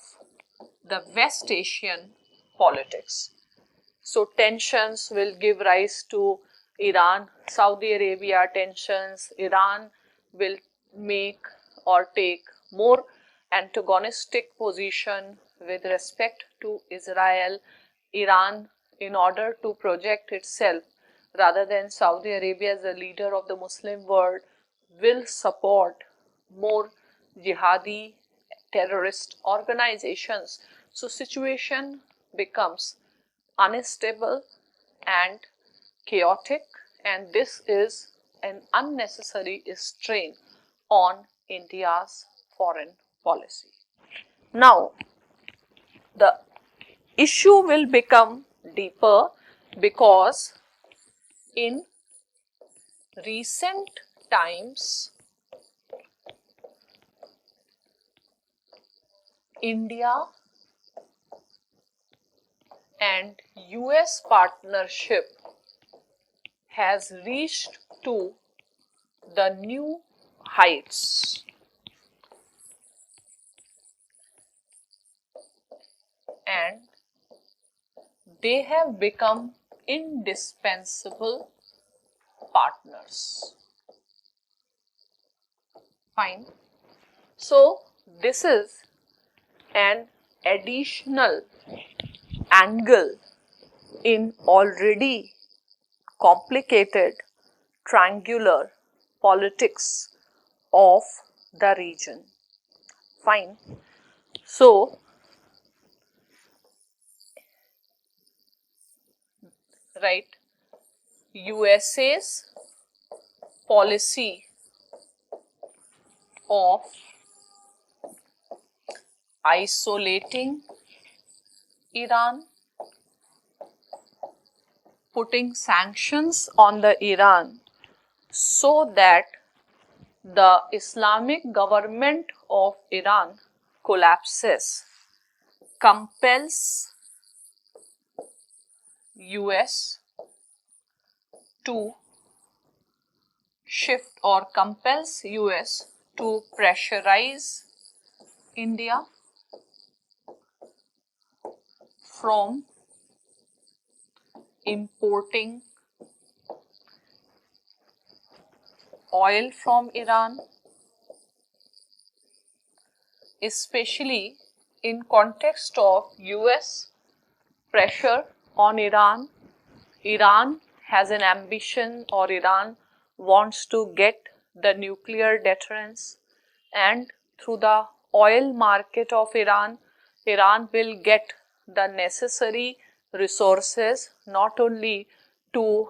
the West Asian politics. So tensions will give rise to Iran, Saudi Arabia tensions. Iran will make or take more antagonistic position with respect to Israel. Iran, in order to project itself rather than Saudi Arabia as a leader of the Muslim world, will support more jihadi terrorist organizations. So situation becomes unstable and chaotic, and this is an unnecessary strain on India's foreign policy. Now, the issue will become deeper because in recent times, India and US partnership has reached to the new heights, and they have become indispensable partners. Fine. So, this is an additional angle in already complicated triangular politics of the region. Fine. So, right, USA's policy of isolating Iran, putting sanctions on the Iran so that the Islamic government of Iran collapses, compels US to shift or compels US to pressurize India from importing oil from Iran, especially in context of US pressure on Iran. Iran has an ambition, or Iran wants to get the nuclear deterrence, and through the oil market of Iran, Iran will get the necessary resources not only to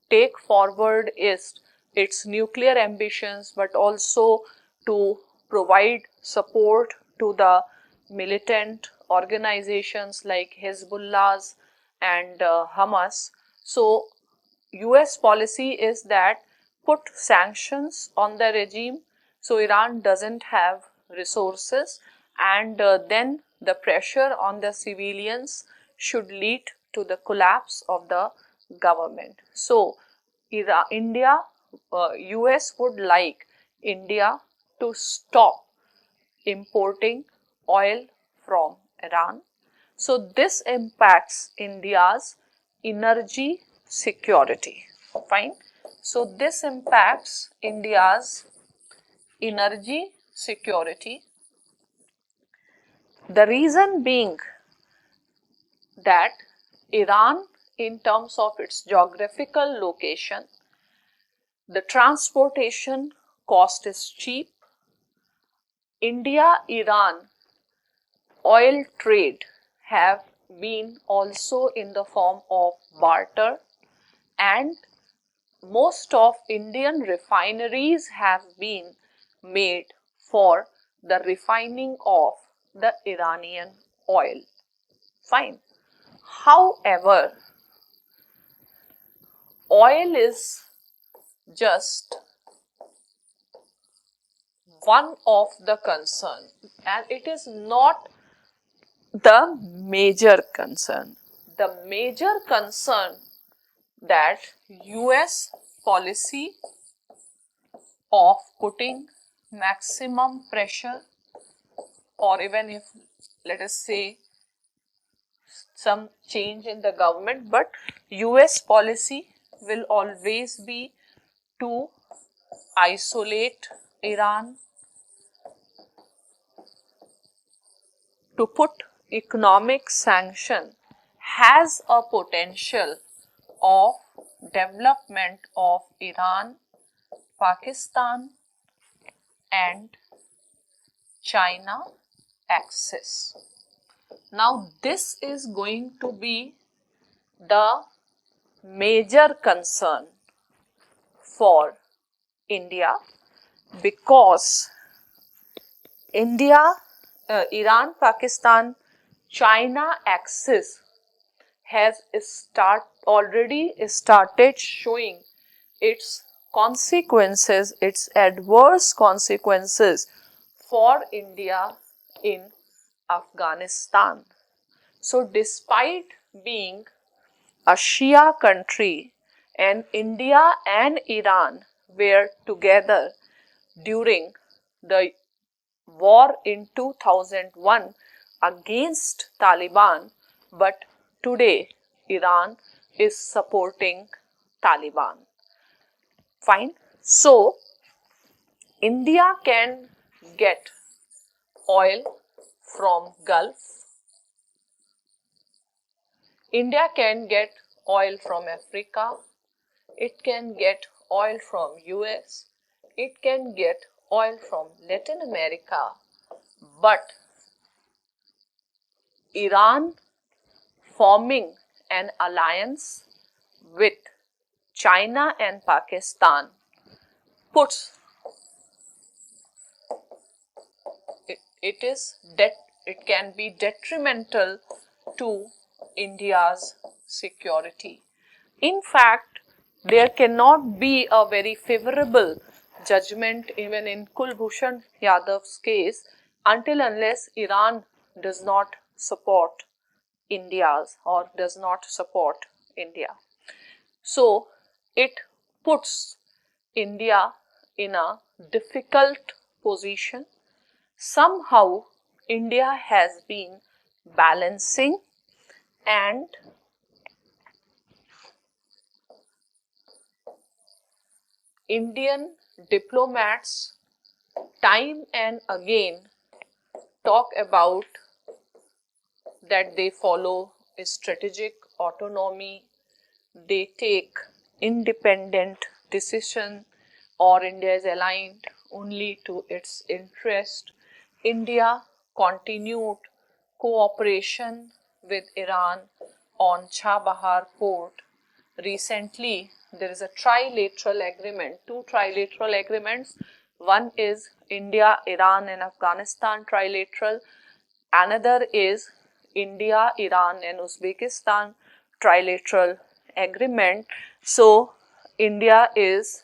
take forward its nuclear ambitions but also to provide support to the militant organizations like Hezbollah's and Hamas. So US policy is that put sanctions on the regime so Iran doesn't have resources, and then the pressure on the civilians should lead to the collapse of the government. So India, US would like India to stop importing oil from Iran. So this impacts India's energy security. Fine. So this impacts India's energy security. The reason being that Iran, in terms of its geographical location, the transportation cost is cheap. India-Iran oil trade have been also in the form of barter, and most of Indian refineries have been made for the refining of the Iranian oil. Fine. However, oil is just one of the concern, and it is not the major concern. The major concern that US policy of putting maximum pressure, or even if let us say some change in the government, but US policy will always be to isolate Iran, to put economic sanction, has a potential of development of Iran, Pakistan and China axis. Now this is going to be the major concern for India, because Iran, Pakistan, China axis has already started showing its consequences, its adverse consequences for India in Afghanistan. So despite being a Shia country, and India and Iran were together during the war in 2001 against Taliban, but today Iran is supporting Taliban. Fine. So India can get oil from Gulf. India can get oil from Africa. It can get oil from US. It can get oil from Latin America. But Iran forming an alliance with China and Pakistan puts it can be detrimental to India's security. In fact, there cannot be a very favorable judgment even in Kulbhushan Yadav's case until unless Iran does not support India's or does not support India. So it puts India in a difficult position. Somehow India has been balancing, and Indian diplomats time and again talk about that they follow strategic autonomy, they take independent decision, or India is aligned only to its interest. India continued cooperation with Iran on Chabahar port. Recently, there is a trilateral agreement, two trilateral agreements. One is India, Iran, and Afghanistan trilateral. Another is India, Iran, and Uzbekistan trilateral agreement. So, India is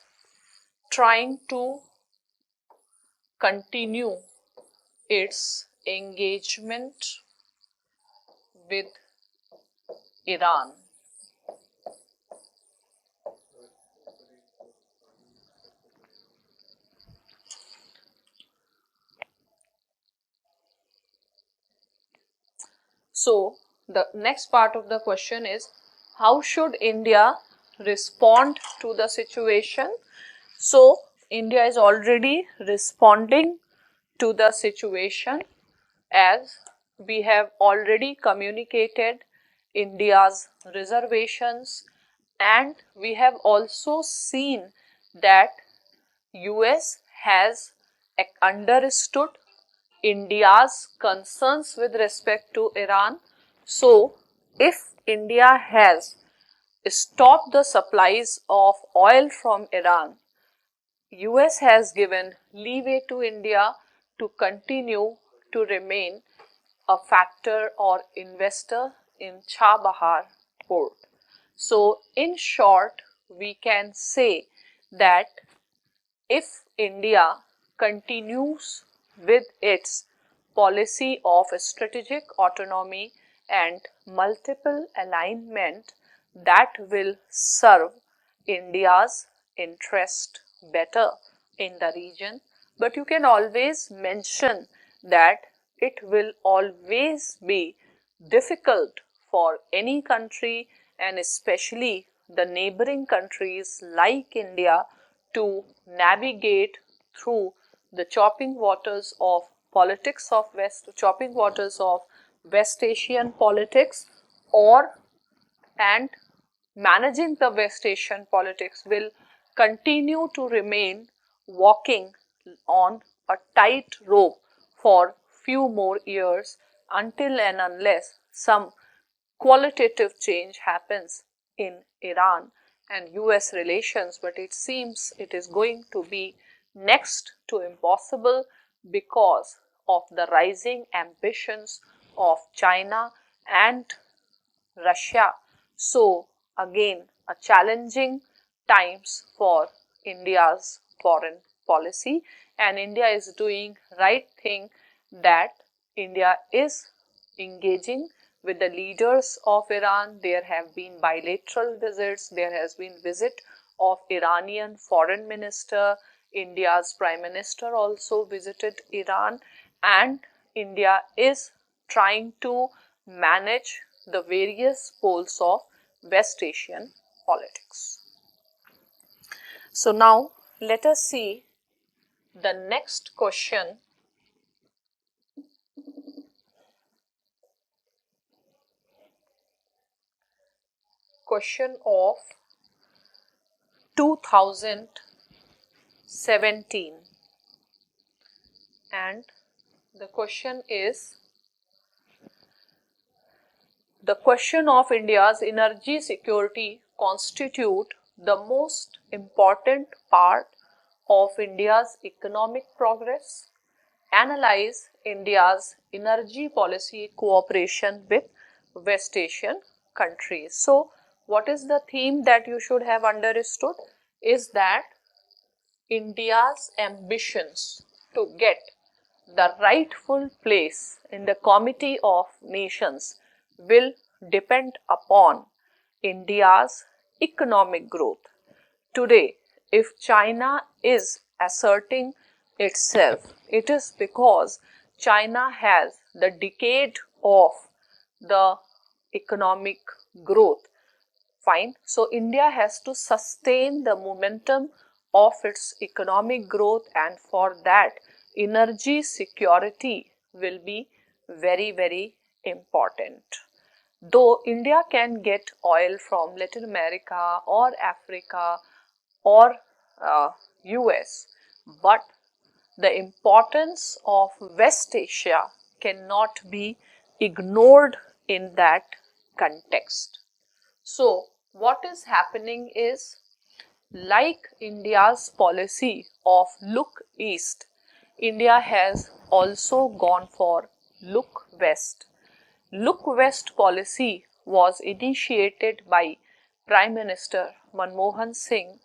trying to continue its engagement with Iran. So, the next part of the question is, how should India respond to the situation? So, India is already responding to the situation, as we have already communicated India's reservations, and we have also seen that US has understood India's concerns with respect to Iran. So, if India has stopped the supplies of oil from Iran, US has given leeway to India to continue to remain a factor or investor in Chabahar port. So, in short, we can say that if India continues with its policy of strategic autonomy and multiple alignment, that will serve India's interest better in the region. But you can always mention that it will always be difficult for any country, and especially the neighboring countries like India, to navigate through the chopping waters of West Asian politics, or and managing the West Asian politics will continue to remain walking on a tight rope for few more years, until and unless some qualitative change happens in Iran and US relations. But it seems it is going to be next to impossible because of the rising ambitions of China and Russia. So, again, a challenging times for India's foreign policy, and India is doing right thing, that India is engaging with the leaders of Iran. There have been bilateral visits, there has been visit of Iranian foreign minister, India's prime minister also visited Iran, and India is trying to manage the various poles of West Asian politics. So now let us see the next question. Question of 2017, and the question is, the question of India's energy security constitute the most important part of India's economic progress. Analyze India's energy policy cooperation with West Asian countries. So, what is the theme that you should have understood is that India's ambitions to get the rightful place in the Committee of Nations will depend upon India's economic growth. Today, if China is asserting itself, it is because China has the decade of the economic growth. Fine. So, India has to sustain the momentum of its economic growth, and for that, energy security will be very, very important. Though India can get oil from Latin America or Africa or US, but the importance of West Asia cannot be ignored in that context. So, what is happening is, like India's policy of look east, India has also gone for look west. Look West policy was initiated by Prime Minister Manmohan Singh,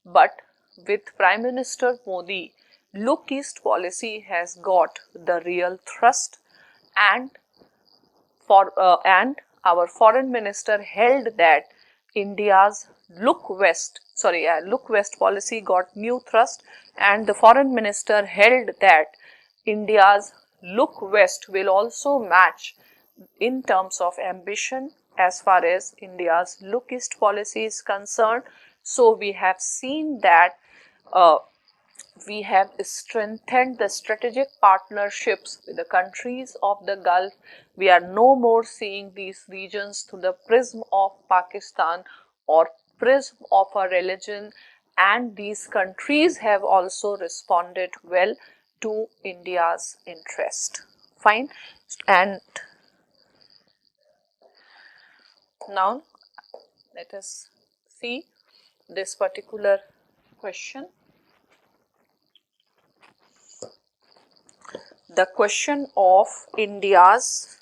but with Prime Minister Modi, Look East policy has got the real thrust, and our foreign minister held that India's Look West policy got new thrust, and the foreign minister held that India's Look West will also match in terms of ambition as far as India's Look East policy is concerned. So we have seen that uh, we have strengthened the strategic partnerships with the countries of the Gulf. We are no more seeing these regions through the prism of Pakistan or prism of a religion, and these countries have also responded well to India's interest. Fine. And now let us see this particular question. The question of India's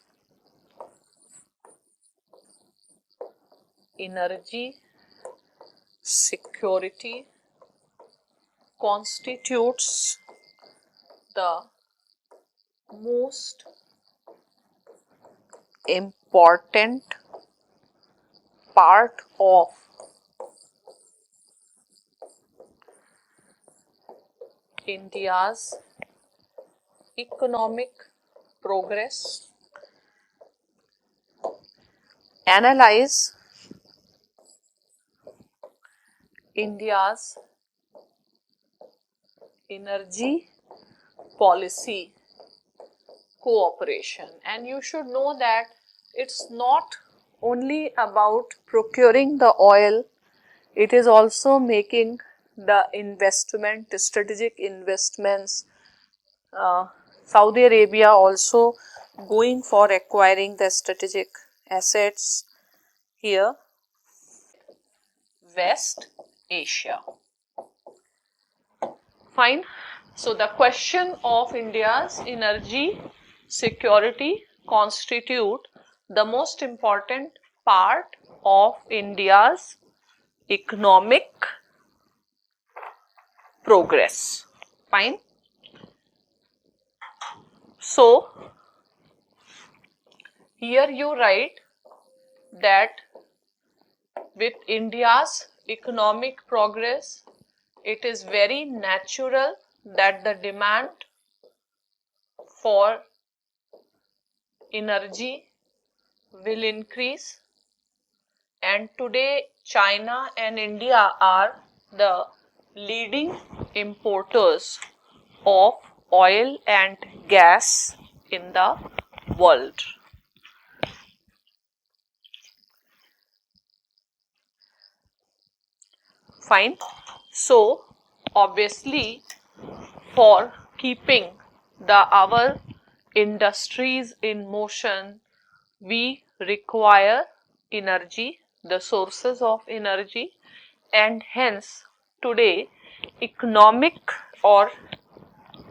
energy security constitutes the most important part of India's economic progress. Analyze India's energy policy cooperation. And you should know that it's not only about procuring the oil, it is also making the investment, the strategic investments. Saudi Arabia also going for acquiring the strategic assets here. West Asia. Fine. So the question of India's energy security constitute the most important part of India's economic progress. Fine. So here you write that with India's economic progress, it is very natural that the demand for energy will increase, and today China and India are the leading importers of oil and gas in the world. Fine. So obviously, for keeping our industries in motion, we require energy, the sources of energy, and hence today economic or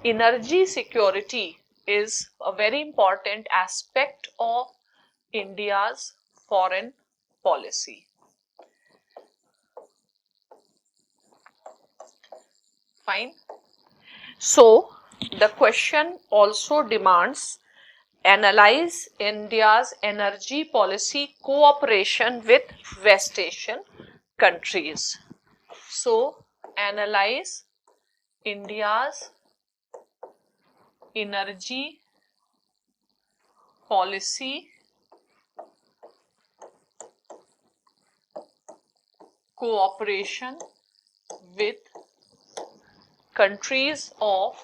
energy security is a very important aspect of India's foreign policy. Fine. So the question also demands analyze India's energy policy cooperation with West Asian countries. So analyze India's energy policy cooperation with countries of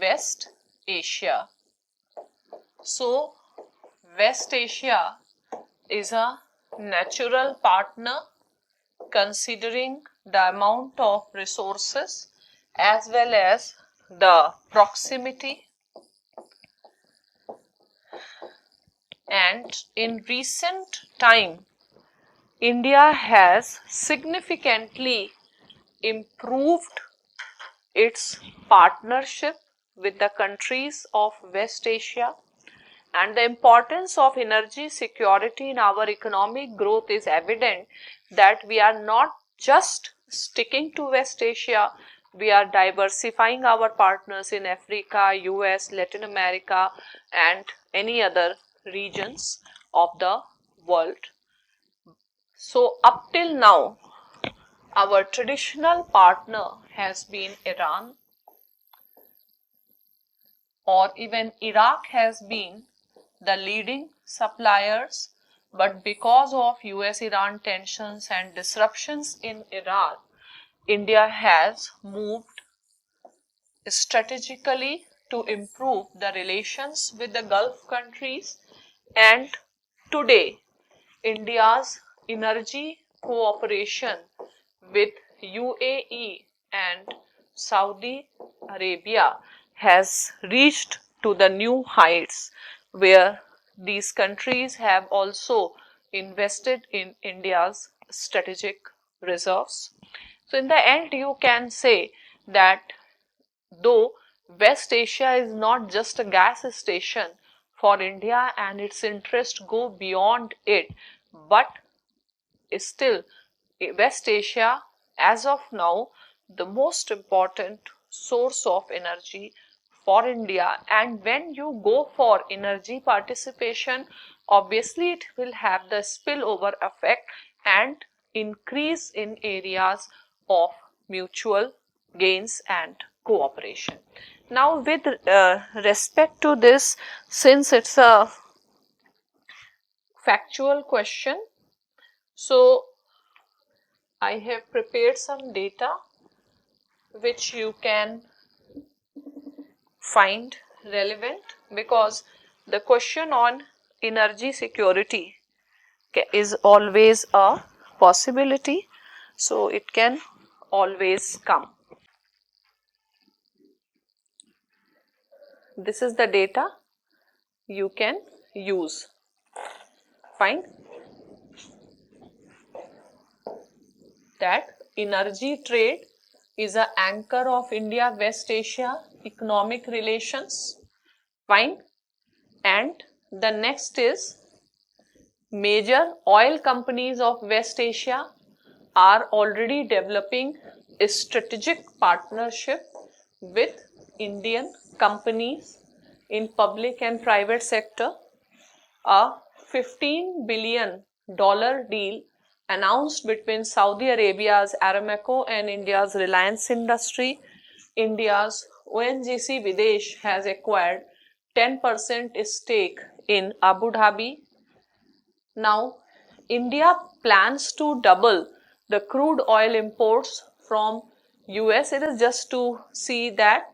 West Asia. So West Asia is a natural partner considering the amount of resources as well as the proximity, and in recent time India has significantly improved its partnership with the countries of West Asia, and the importance of energy security in our economic growth is evident that we are not just sticking to West Asia, we are diversifying our partners in Africa, US, Latin America, and any other regions of the world. So, up till now, our traditional partner has been Iran, or even Iraq has been the leading suppliers, but because of US-Iran tensions and disruptions in Iran, India has moved strategically to improve the relations with the Gulf countries, and today India's energy cooperation with UAE and Saudi Arabia has reached to the new heights where these countries have also invested in India's strategic reserves. So, in the end, you can say that though West Asia is not just a gas station for India and its interests go beyond it, but still West Asia as of now the most important source of energy for India, and when you go for energy participation obviously it will have the spillover effect and increase in areas of mutual gains and cooperation. Now with respect to this, since it's a factual question, so I have prepared some data which you can find relevant, because the question on energy security is always a possibility, so it can always come. This is the data you can use. Find that energy trade is an anchor of India-West Asia economic relations. Fine. And the next is major oil companies of West Asia are already developing a strategic partnership with Indian companies in public and private sector. A $15 billion deal announced between Saudi Arabia's Aramco and India's Reliance Industry. India's ONGC Videsh has acquired 10% stake in Abu Dhabi. Now, India plans to double the crude oil imports from US. It is just to see that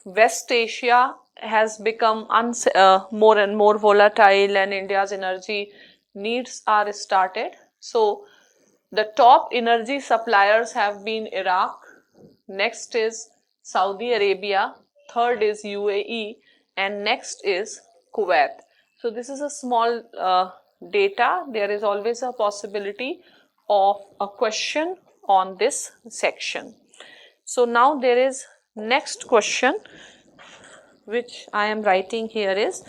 West Asia has become more and more volatile and India's energy needs are started. So, the top energy suppliers have been Iraq, next is Saudi Arabia, third is UAE, and next is Kuwait. So, this is a small data. There is always a possibility of a question on this section. So, now there is next question which I am writing here is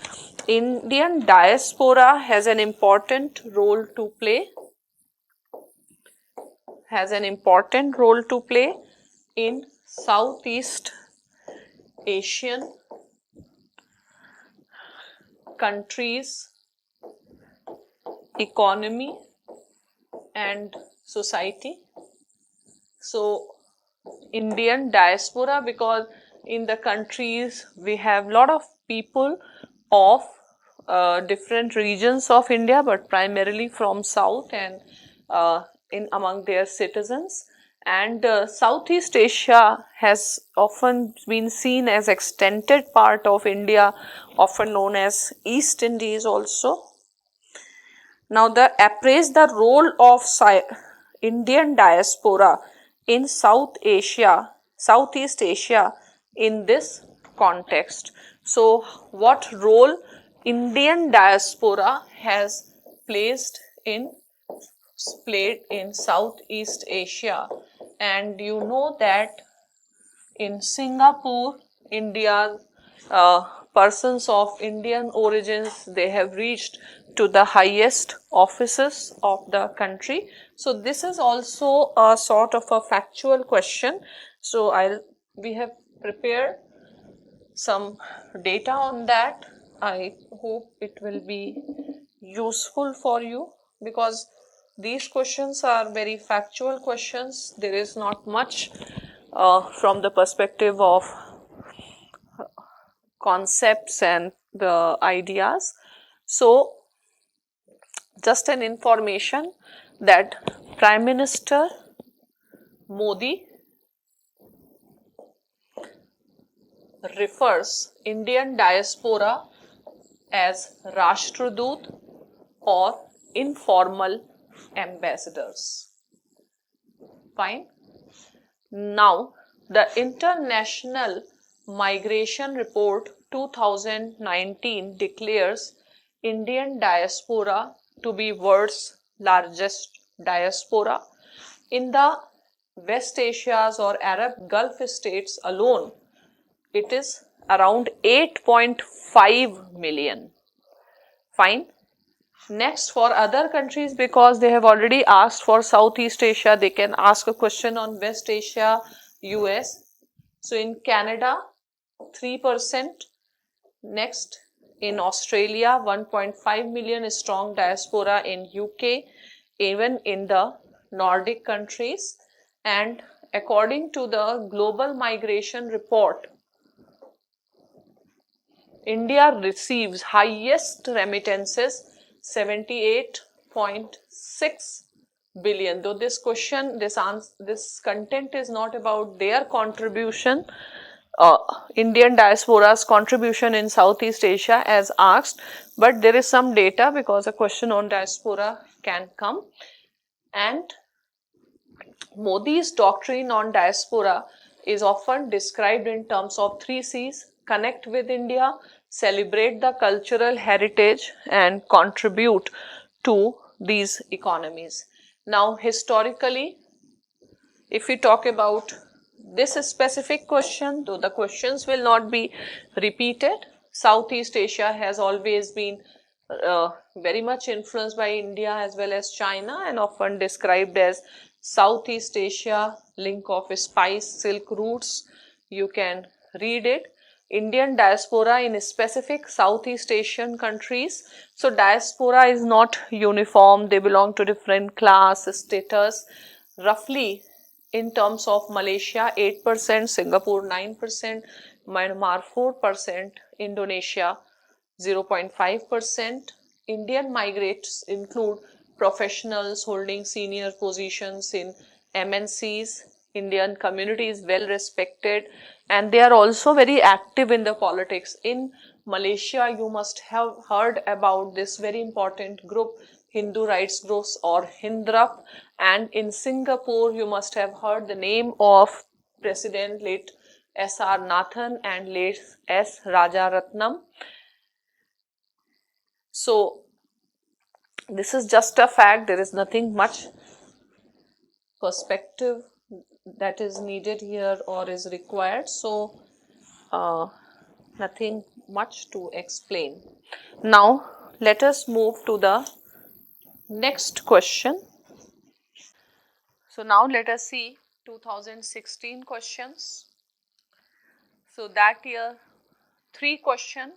Indian diaspora has an important role to play in Southeast Asian countries' economy and society. So, Indian diaspora, because in the countries we have lot of people of different regions of India, but primarily from south and in among their citizens, And Southeast Asia has often been seen as extended part of India, often known as East Indies also. Now, the appraise the role of Indian diaspora in Southeast Asia in this context. So, what role Indian diaspora has placed in played in Southeast Asia? And you know that in Singapore, India, persons of Indian origins, they have reached to the highest offices of the country. So this is also a sort of a factual question. So we have prepared some data on that. I hope it will be useful for you, because these questions are very factual questions. There is not much from the perspective of concepts and the ideas. So, just an information that Prime Minister Modi refers Indian diaspora as Rashtradoot or informal ambassadors. Fine. Now, the International Migration Report 2019 declares Indian diaspora to be world's largest diaspora. In the West Asia's or Arab Gulf states alone, it is around 8.5 million. Fine. Next, for other countries, because they have already asked for Southeast Asia, they can ask a question on West Asia, US. So in Canada, 3%. Next, in Australia, 1.5 million strong diaspora. In UK, even in the Nordic countries. And according to the Global Migration Report, India receives highest remittances, 78.6 billion. Though this question, this content is not about their contribution, Indian diaspora's contribution in Southeast Asia as asked, but there is some data because a question on diaspora can come. And Modi's doctrine on diaspora is often described in terms of three C's: connect with India, celebrate the cultural heritage, and contribute to these economies. Now, historically, if we talk about this specific question, though the questions will not be repeated, Southeast Asia has always been very much influenced by India as well as China, and often described as Southeast Asia, link of spice, silk routes. You can read it. Indian diaspora in specific Southeast Asian countries. So diaspora is not uniform. They belong to different class, status. Roughly in terms of Malaysia 8%, Singapore 9%, Myanmar 4%, Indonesia 0.5%. Indian migrants include professionals holding senior positions in MNCs. Indian community is well respected, and they are also very active in the politics. In Malaysia, you must have heard about this very important group, Hindu rights groups or Hindrap, and in Singapore, you must have heard the name of President late S.R. Nathan and late S. Rajaratnam. So, this is just a fact. There is nothing much perspective that is needed here or is required. So, nothing much to explain. Now, let us move to the next question. So, now let us see 2016 questions. So, that year, 3 questions.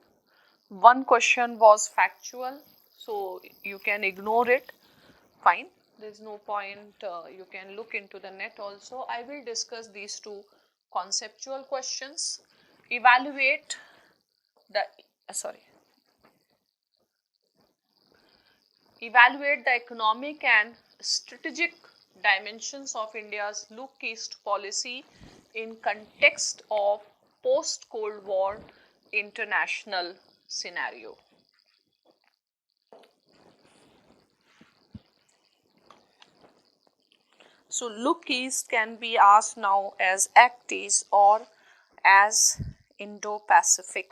One question was factual, so you can ignore it. Fine, there's no point. You can look into the net also. I will discuss these two conceptual questions. Evaluate the evaluate the economic and strategic dimensions of India's Look East policy in context of post-Cold War international scenario. So Look East can be asked now as Act East or as Indo-Pacific.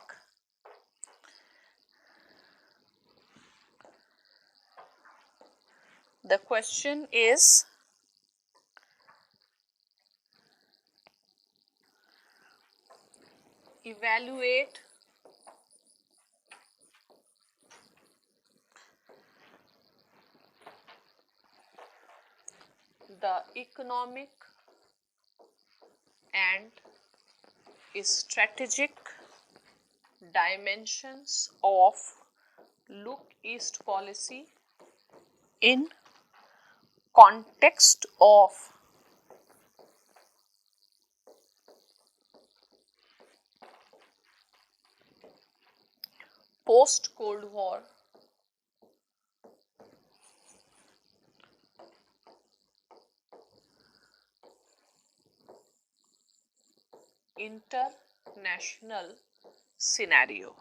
The question is, evaluate the economic and strategic dimensions of Look East policy in context of post-Cold War international scenario.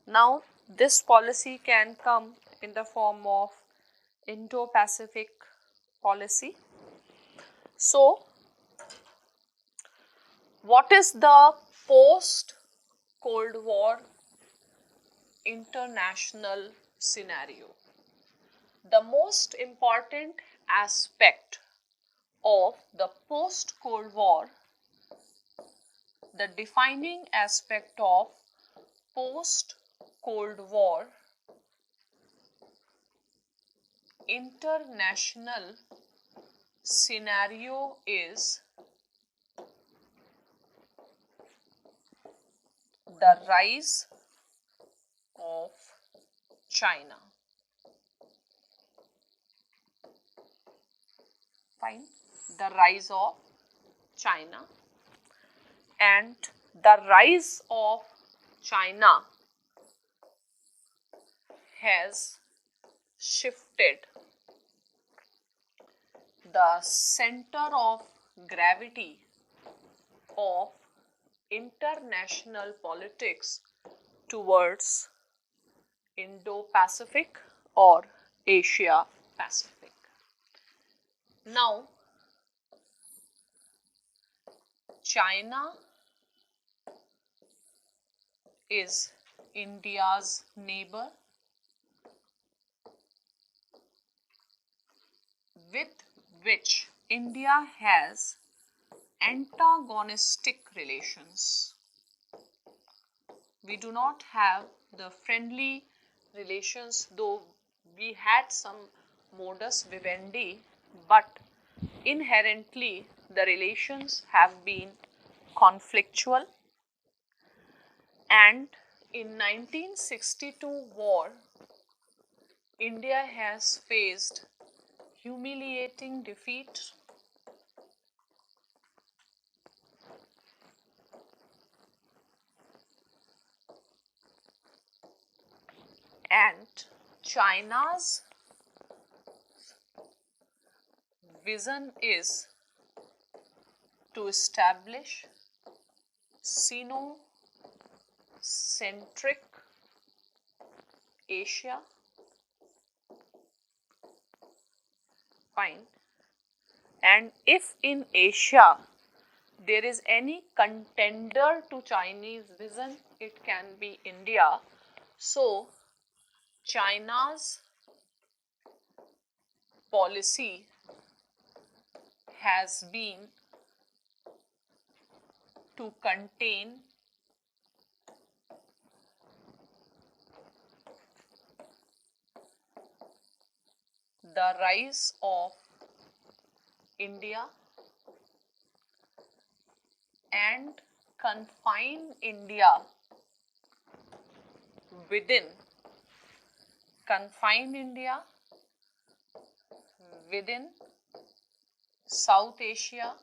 Now, this policy can come in the form of Indo-Pacific policy. So, what is the post-Cold War international scenario? The most important aspect of the post-Cold War, the defining aspect of post-Cold War international scenario is the rise of China. Fine. The rise of China. And the rise of China has shifted the center of gravity of international politics towards Indo-Pacific or Asia-Pacific. Now, China is India's neighbor with which India has antagonistic relations. We do not have the friendly relations, though we had some modus vivendi, but inherently the relations have been conflictual. And in 1962 war, India has faced humiliating defeat and China's vision is to establish Sino-centric Asia. Fine. And if in Asia there is any contender to Chinese vision, it can be India. So, China's policy has been to contain the rise of India and confine India within South Asia,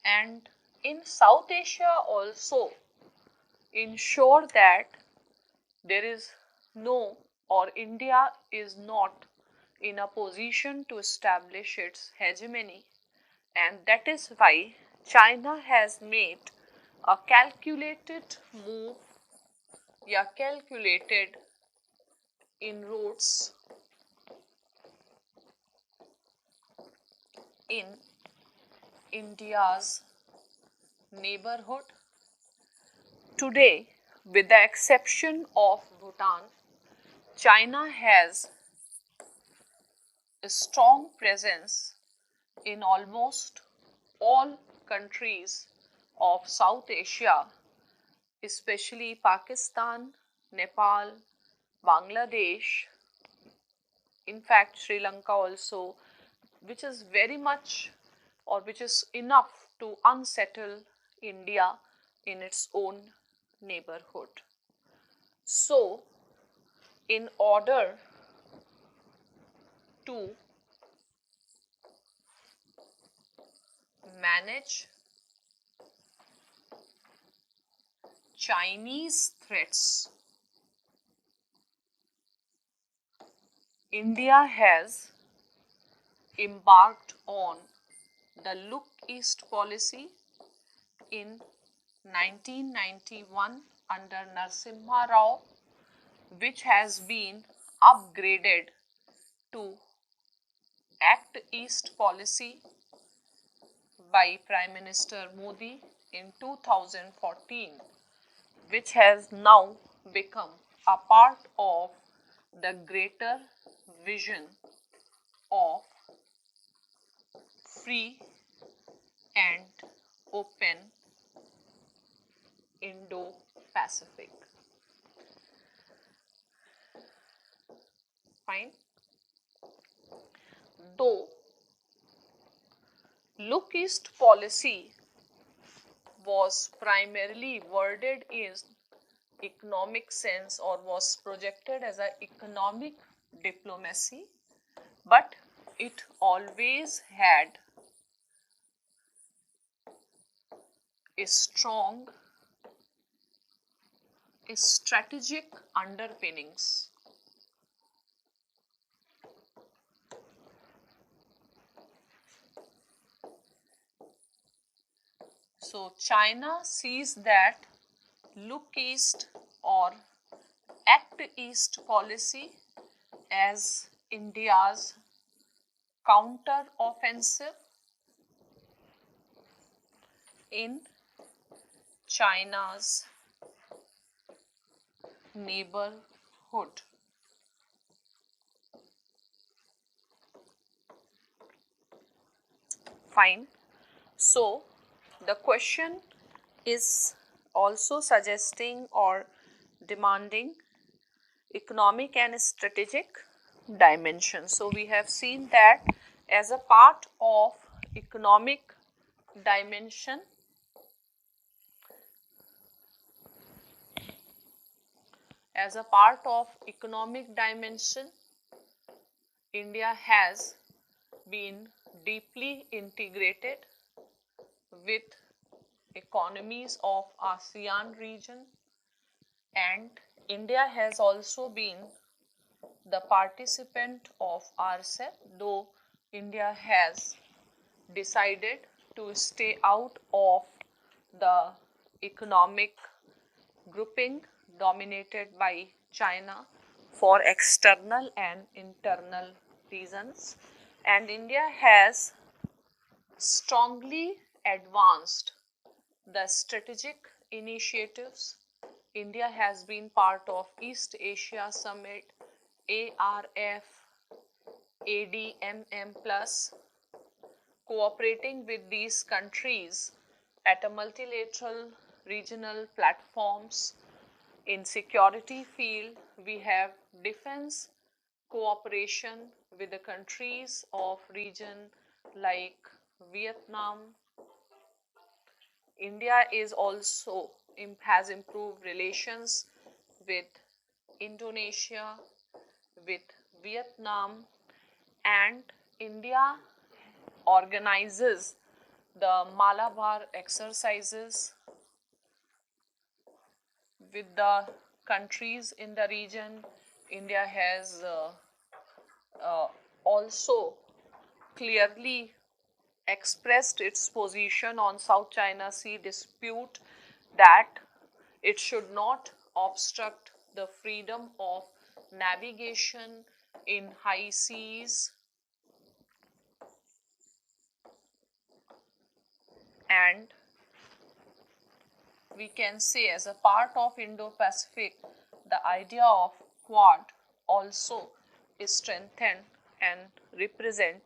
and in South Asia also ensure that there is no, or India is not in a position to establish its hegemony, and that is why China has made a calculated move, yeah, calculated inroads in India's neighborhood. Today, with the exception of Bhutan, China has a strong presence in almost all countries of South Asia, especially Pakistan, Nepal, Bangladesh, in fact, Sri Lanka also, which is very much or which is enough to unsettle India in its own neighborhood. So, in order to manage Chinese threats, India has embarked on the Look East policy in 1991 under Narasimha Rao, which has been upgraded to Act East policy by Prime Minister Modi in 2014, which has now become a part of the greater vision of free and open Indo-Pacific. Fine. Though Look East policy was primarily worded in economic sense or was projected as an economic diplomacy, but it always had a strong strategic underpinnings. So China sees that Look East or Act East policy as India's counter offensive in China's neighborhood. Fine. So the question is also suggesting or demanding economic and strategic dimension. So we have seen that as a part of economic dimension, India has been deeply integrated with economies of ASEAN region, and India has also been the participant of RCEP, though India has decided to stay out of the economic grouping dominated by China for external and internal reasons, and India has strongly advanced the strategic initiatives. India has been part of East Asia Summit, ARF, ADMM Plus, cooperating with these countries at a multilateral regional platforms. In security field, we have defense cooperation with the countries of region like Vietnam. India is also has improved relations with Indonesia, with Vietnam, and India organizes the Malabar exercises with the countries in the region. India has also clearly expressed its position on South China Sea dispute, that it should not obstruct the freedom of navigation in high seas, and we can say as a part of Indo-Pacific, the idea of Quad also is strengthened and represent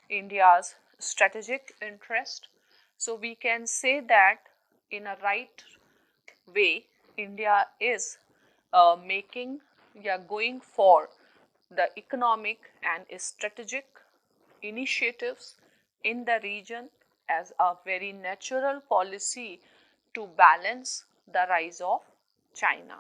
India's strategic interest. So we can say that in a right way, India is going for the economic and strategic initiatives in the region as a very natural policy to balance the rise of China.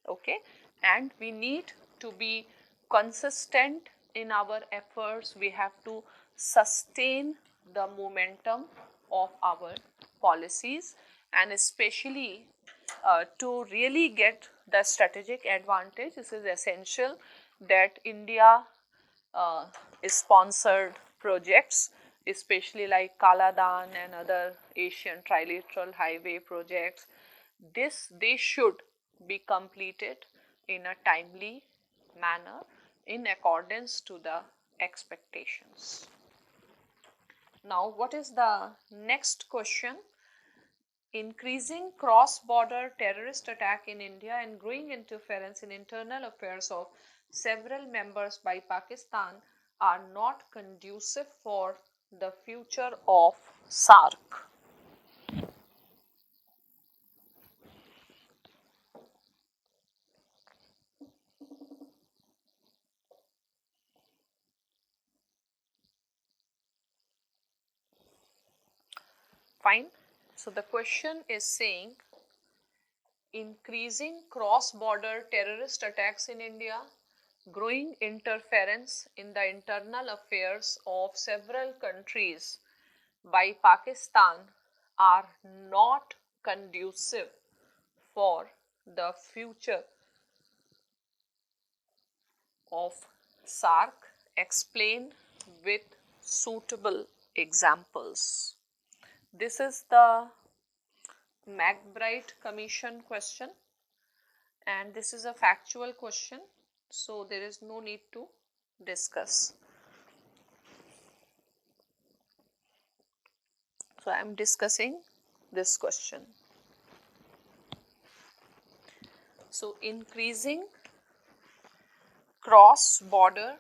Okay, and we need to be consistent in our efforts. We have to sustain the momentum of our policies, and especially to really get the strategic advantage, this is essential that India uh, sponsored projects, especially like Kaladan and other Asian trilateral highway projects. They should be completed in a timely manner in accordance to the expectations. Now, what is the next question? Increasing cross-border terrorist attack in India and growing interference in internal affairs of several members by Pakistan are not conducive for the future of SARC. Fine. So the question is saying increasing cross-border terrorist attacks in India, growing interference in the internal affairs of several countries by Pakistan are not conducive for the future of SARC. Explain with suitable examples. This is the McBride Commission question, and this is a factual question, so there is no need to discuss. So I am discussing this question. So increasing cross border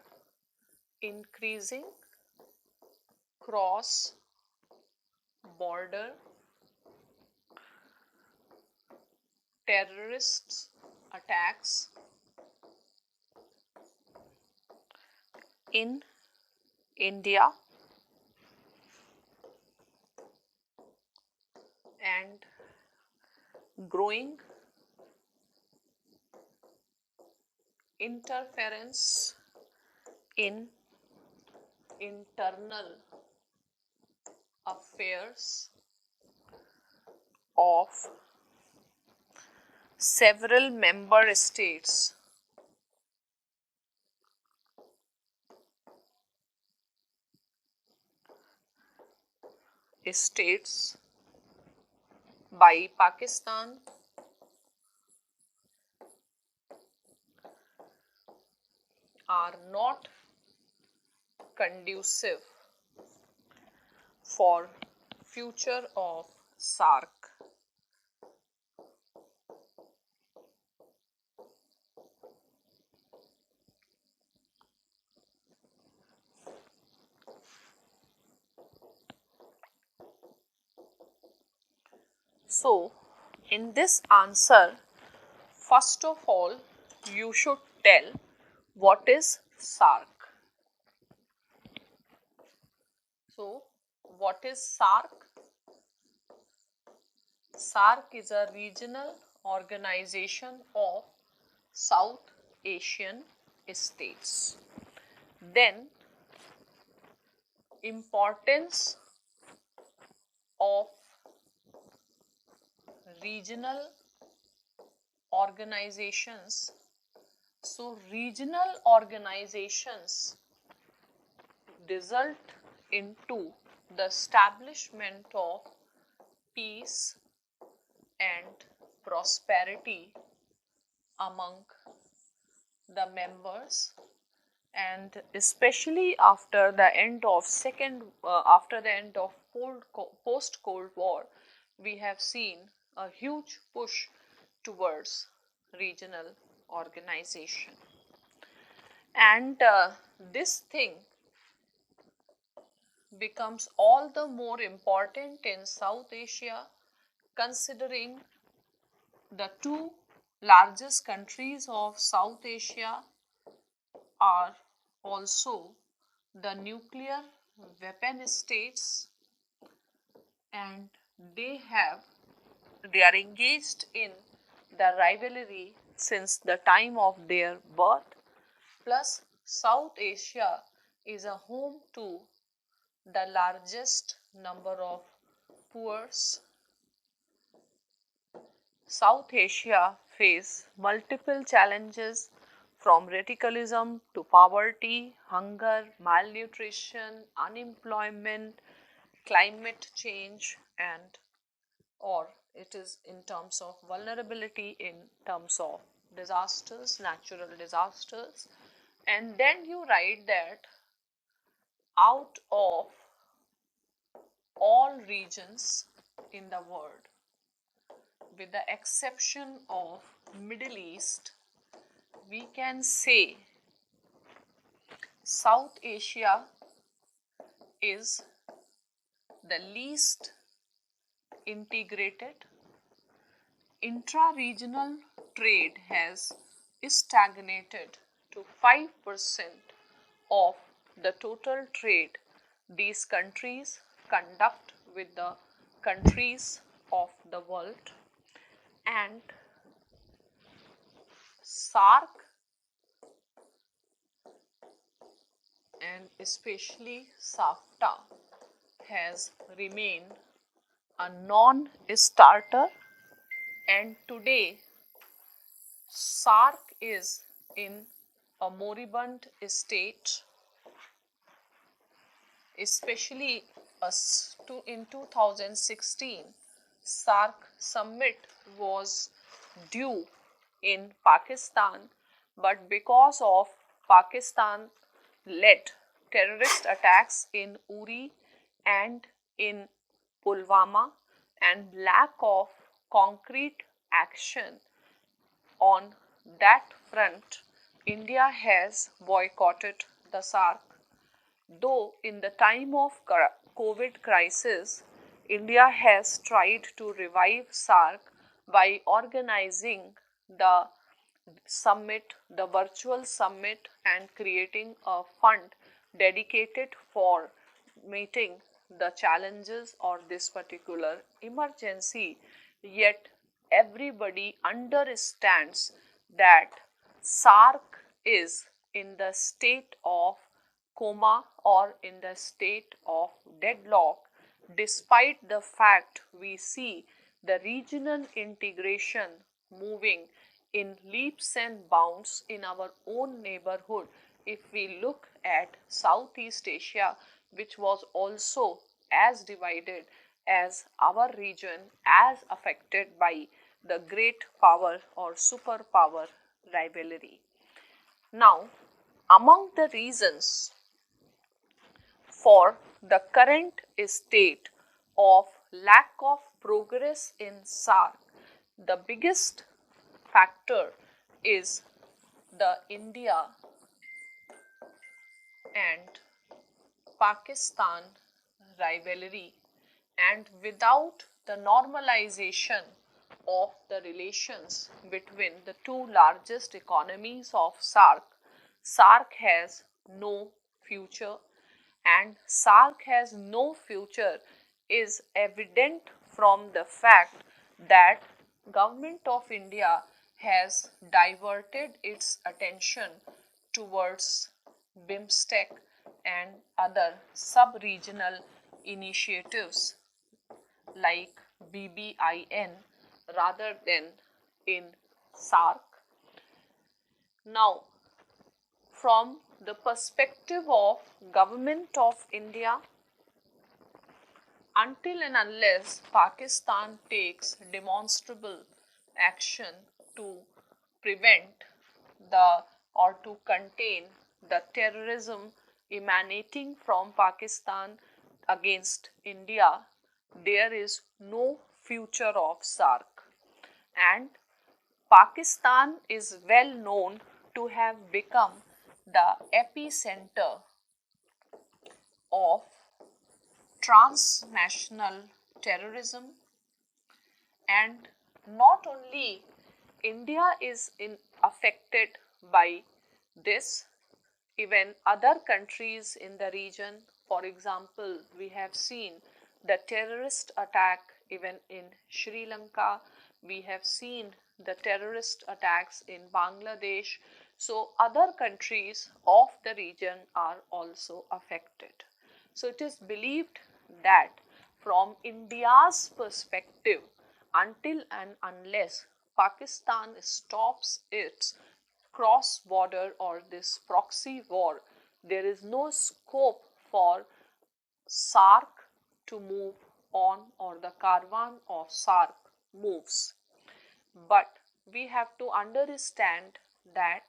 terrorist attacks in India and growing interference in internal affairs of several member states by Pakistan are not conducive for future of SARC. So, in this answer, first of all, you should tell what is SARC. So, what is SARC? SARC is a regional organization of South Asian states. Then, importance of regional organizations. So, regional organizations result into the establishment of peace and prosperity among the members, and especially after the end of post Cold War, we have seen a huge push towards regional organization. And this thing becomes all the more important in South Asia, considering the two largest countries of South Asia are also the nuclear weapon states, and they are engaged in the rivalry since the time of their birth. Plus, South Asia is a home to the largest number of poors. South Asia face multiple challenges from radicalism to poverty, hunger, malnutrition, unemployment, climate change, and or it is in terms of vulnerability in terms of disasters, natural disasters. And then you write that out of all regions in the world, with the exception of Middle East, we can say South Asia is the least integrated. Intra-regional trade has stagnated to 5% of the total trade these countries conduct with the countries of the world. And SARC, and especially SAFTA, has remained a non-starter, and today SARC is in a moribund state, especially in 2016 SARC summit was due in Pakistan, but because of Pakistan led terrorist attacks in Uri and in Pulwama and lack of concrete action on that front, India has boycotted the SARC. Though in the time of COVID crisis, India has tried to revive SARC by organizing the summit, the virtual summit, and creating a fund dedicated for meeting the challenges of this particular emergency. Yet everybody understands that SARC is in the state of coma or in the state of deadlock, despite the fact we see the regional integration moving in leaps and bounds in our own neighborhood. If we look at Southeast Asia, which was also as divided as our region, as affected by the great power or superpower rivalry. Now, among the reasons for the current state of lack of progress in SARC, the biggest factor is the India and Pakistan rivalry, and without the normalization of the relations between the two largest economies of SARC, SARC has no future, and SARC has no future is evident from the fact that Government of India has diverted its attention towards BIMSTEC and other sub-regional initiatives like BBIN rather than in SARC. Now, from the perspective of Government of India, until and unless Pakistan takes demonstrable action to prevent the or to contain the terrorism emanating from Pakistan against India, there is no future of SARC. And Pakistan is well known to have become the epicenter of transnational terrorism, and not only India is affected by this, even other countries in the region. For example, we have seen the terrorist attack even in Sri Lanka, we have seen the terrorist attacks in Bangladesh. So other countries of the region are also affected. So it is believed that from India's perspective, until and unless Pakistan stops its cross border or this proxy war, there is no scope for SARC to move on, or the caravan of SARC moves. But we have to understand that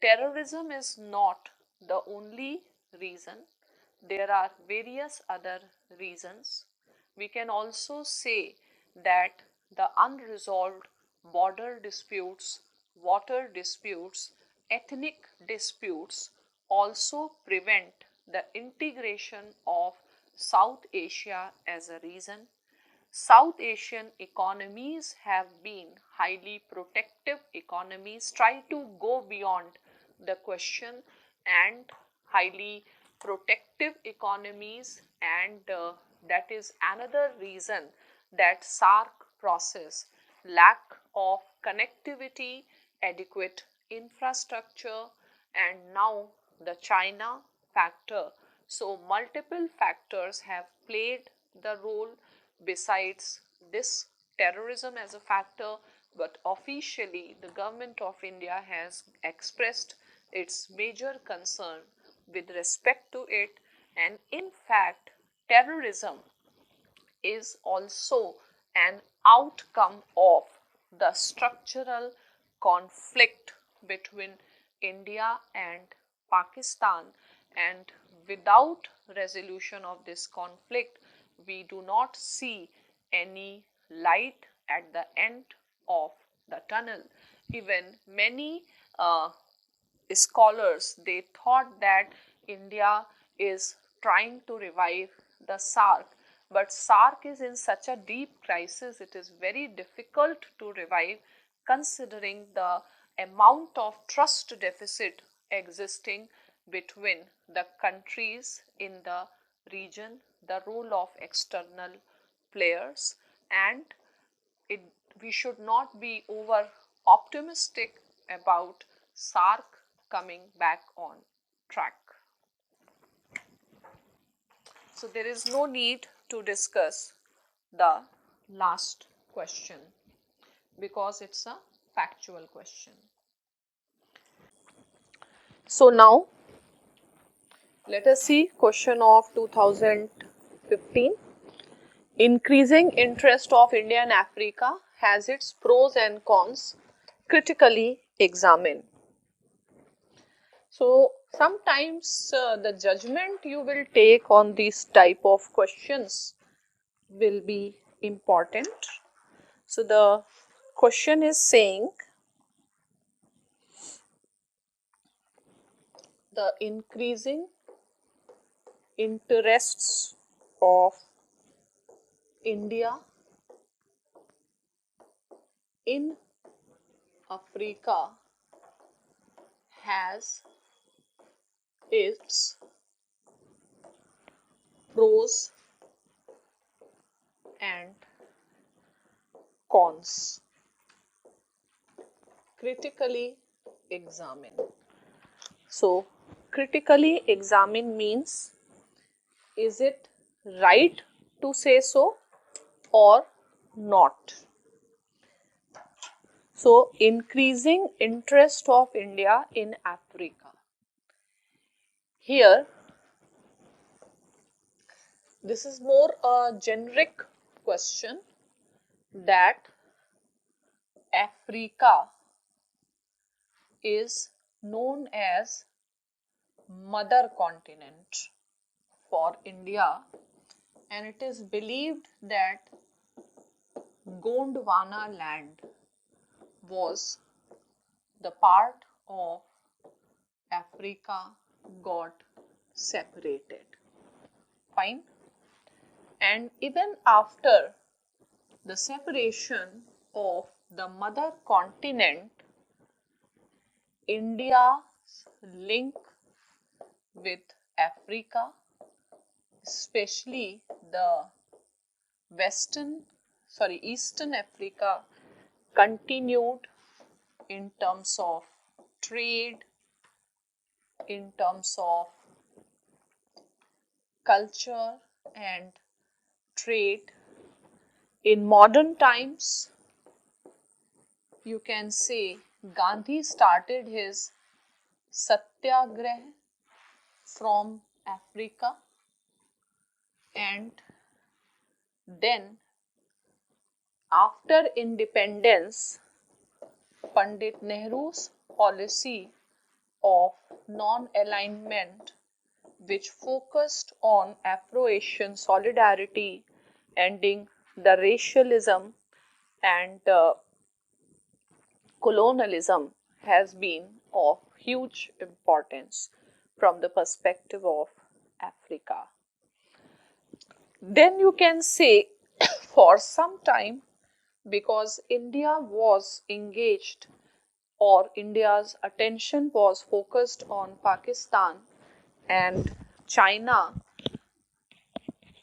terrorism is not the only reason. There are various other reasons. We can also say that the unresolved border disputes, water disputes, ethnic disputes also prevent the integration of South Asia as a reason. South Asian economies have been highly protective economies, try to go beyond the question, and highly protective economies, and that is another reason that SARC process, lack of connectivity, adequate infrastructure, and now the China factor. So multiple factors have played the role besides this terrorism as a factor, but officially the government of India has expressed its major concern with respect to it. And in fact, terrorism is also an outcome of the structural conflict between India and Pakistan, and without resolution of this conflict, we do not see any light at the end of the tunnel. Even many scholars, they thought that India is trying to revive the SARC, but SARC is in such a deep crisis, it is very difficult to revive considering the amount of trust deficit existing between the countries in the region, the role of external players, and it, we should not be over optimistic about SARC coming back on track. So there is no need to discuss the last question because it's a factual question. So now let us see question of 2015. Increasing interest of India in Africa has its pros and cons. Critically examine. So sometimes the judgment you will take on these type of questions will be important. So the question is saying the increasing interests of India in Africa has its pros and cons. Critically examine. So critically examine means, is it right to say so or not? So, increasing interest of India in Africa. Here, this is more a generic question that Africa is known as mother continent for India, and it is believed that Gondwana land was the part of Africa got separated. Fine. And even after the separation of the mother continent, India's link with Africa, especially the Eastern Africa, continued in terms of trade, in terms of culture and trade. In modern times, you can say Gandhi started his satyagrah from Africa, and then after independence, Pandit Nehru's policy of non-alignment, which focused on Afro-Asian solidarity, ending the racialism and colonialism, has been of huge importance from the perspective of Africa. Then you can say for some time, because India was engaged or India's attention was focused on Pakistan and China,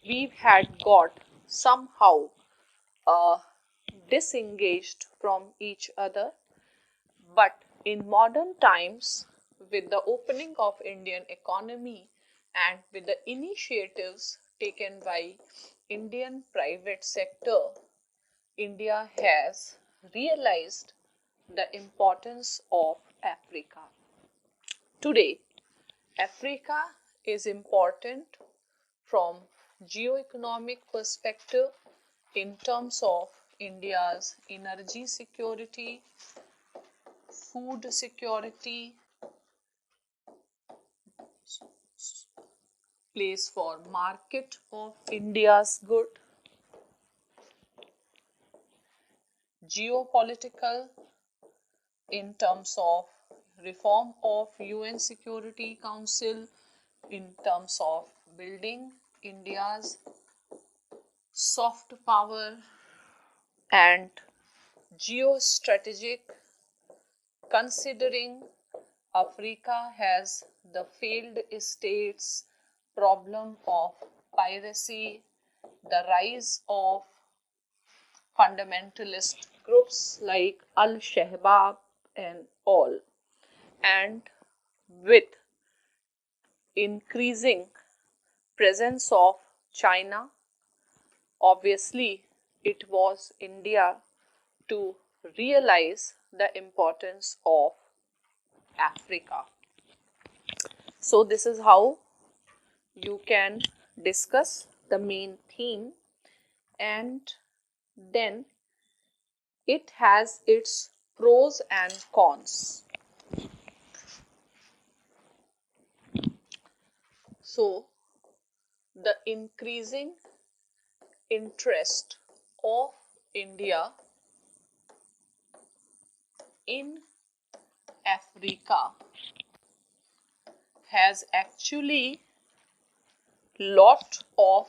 we had got somehow uh, disengaged from each other. But in modern times, with the opening of Indian economy and with the initiatives taken by Indian private sector, India has realized the importance of Africa. Today, Africa is important from geo-economic perspective in terms of India's energy security, food security, place for market of India's good, geopolitical in terms of reform of UN Security Council, in terms of building India's soft power, and geostrategic, considering Africa has the failed states problem of piracy, the rise of fundamentalist groups like Al Shabaab and all, and with increasing presence of China, obviously it was India to realize the importance of Africa. So this is how you can discuss the main theme, and then it has its pros and cons. So the increasing interest of India in Africa has actually lot of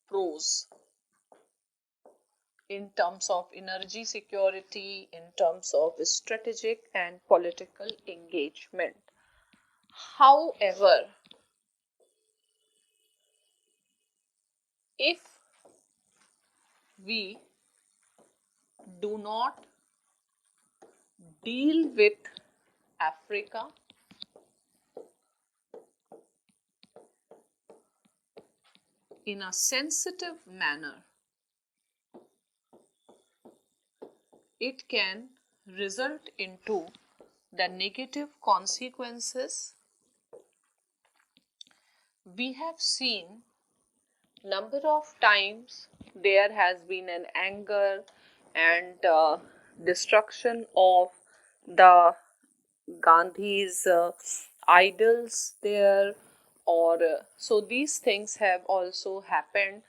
pros in terms of energy security, in terms of strategic and political engagement. However, if we do not deal with Africa in a sensitive manner, it can result into the negative consequences. We have seen number of times there has been an anger and destruction of the Gandhi's idols there, or so these things have also happened.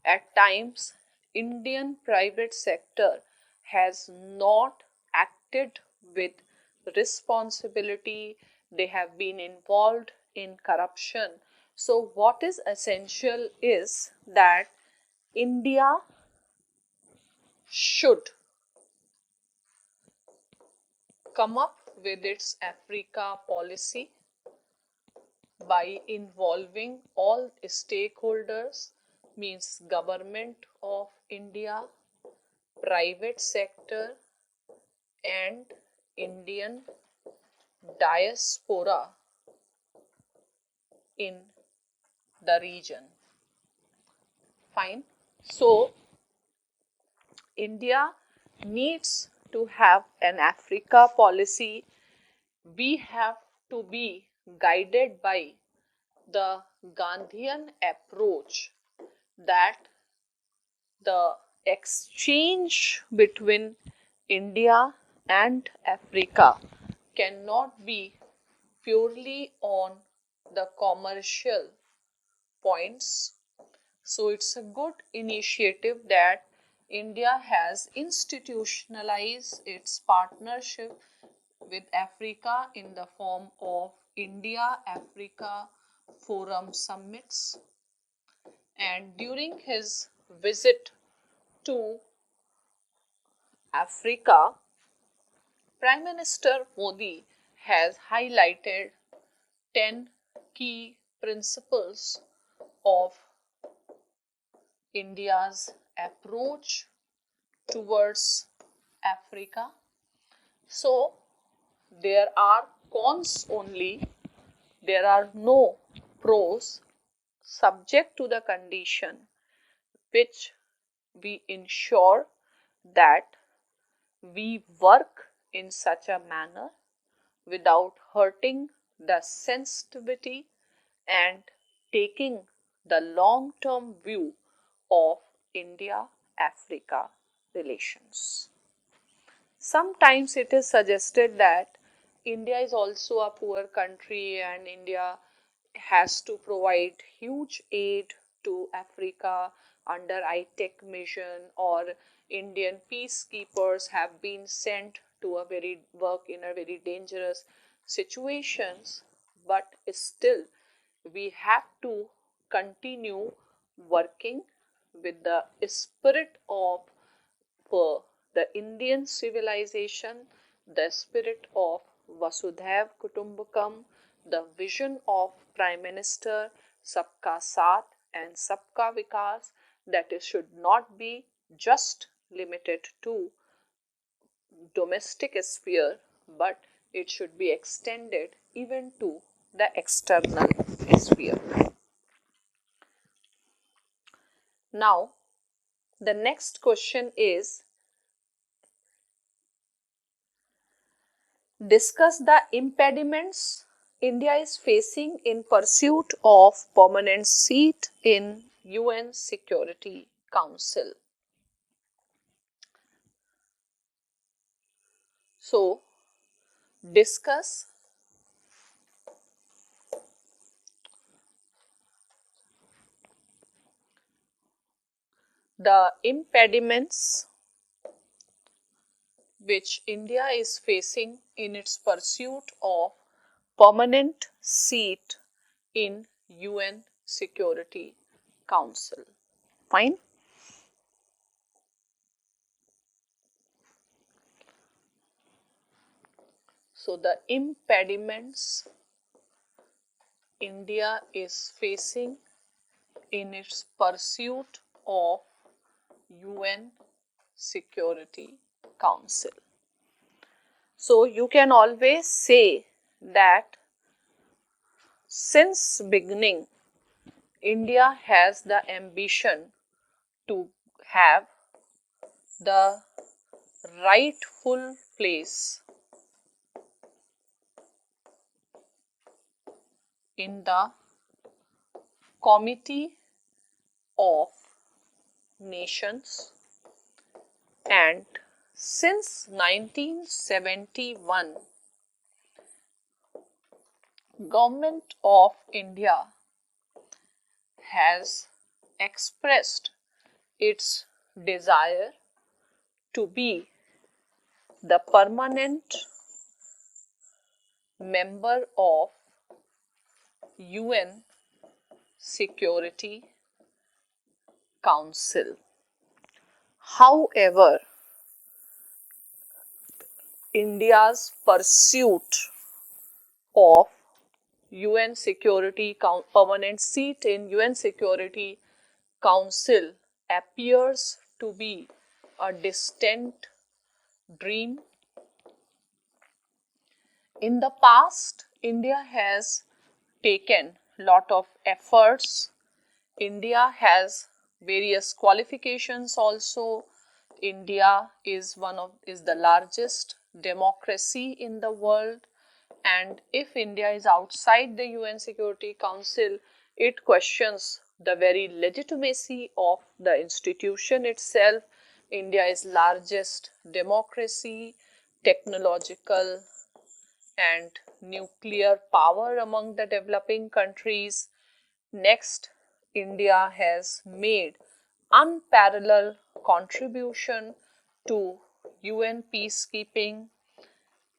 At times, Indian private sector has not acted with responsibility. They have been involved in corruption. So, what is essential is that India should come up with its Africa policy by involving all stakeholders, means government of India, private sector and Indian diaspora in the region. Fine. So India needs to have an Africa policy. We have to be guided by the Gandhian approach that the exchange between India and Africa cannot be purely on the commercial points. So it's a good initiative that India has institutionalized its partnership with Africa in the form of India Africa Forum summits. And during his visit to Africa, Prime Minister Modi has highlighted 10 key principles of India's approach towards Africa. So, there are cons only, there are no pros, subject to the condition which we ensure that we work in such a manner without hurting the sensitivity and taking the long term view of India Africa relations. Sometimes it is suggested that India is also a poor country and India has to provide huge aid to Africa under ITEC mission, or Indian peacekeepers have been sent to a very work in a very dangerous situations, but still we have to continue working with the spirit of the Indian civilization, the spirit of Vasudhaiv Kutumbakam, the vision of Prime Minister Sabka Saath and Sabka Vikas, that it should not be just limited to domestic sphere, but it should be extended even to the external sphere. Now, the next question is, discuss the impediments India is facing in pursuit of permanent seat in UN Security Council. So, discuss the impediments which India is facing in its pursuit of permanent seat in UN Security Council. Fine. So the impediments India is facing in its pursuit of UN Security Council. So you can always say that since beginning India has the ambition to have the rightful place in the Committee of Nations, and since 1971, Government of India has expressed its desire to be the permanent member of UN Security Council. However, India's pursuit of UN Security permanent seat in UN Security Council appears to be a distant dream. In the past, India has taken lot of efforts. India has various qualifications also. India is the largest democracy in the world, and if India is outside the UN Security Council, it questions the very legitimacy of the institution itself. India is largest democracy, technological and nuclear power among the developing countries. Next, India has made unparalleled contribution to UN peacekeeping.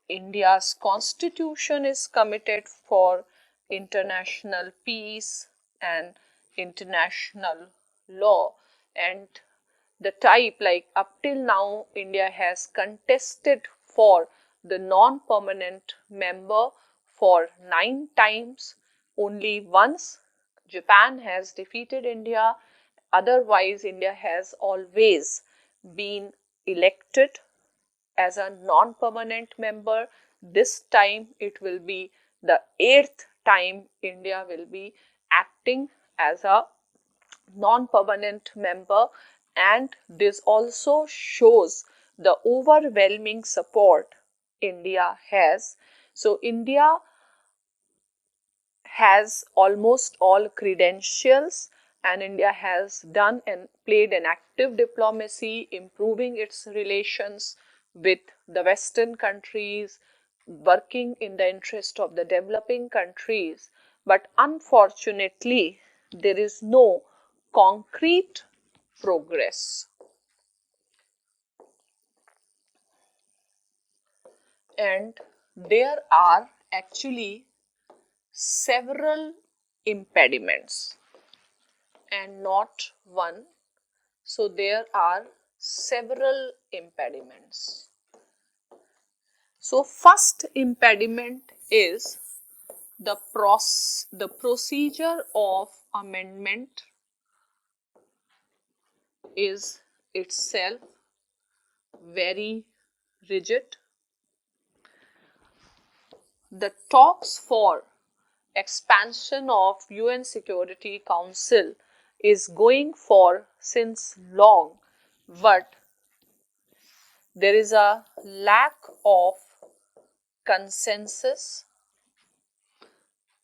India's constitution is committed for international peace and international law, and the type, like up till now India has contested for the non-permanent member for 9 times. Only once Japan has defeated India, otherwise India has always been elected as a non-permanent member. This time it will be the 8th time India will be acting as a non-permanent member, and this also shows the overwhelming support India has. So India has almost all credentials, and India has done and played an active diplomacy, improving its relations with the Western countries, working in the interest of the developing countries. But unfortunately, there is no concrete progress. And there are actually several impediments and not one. So there are several impediments. So first impediment is the procedure of amendment is itself very rigid. The talks for expansion of UN Security Council is going for since long, but there is a lack of consensus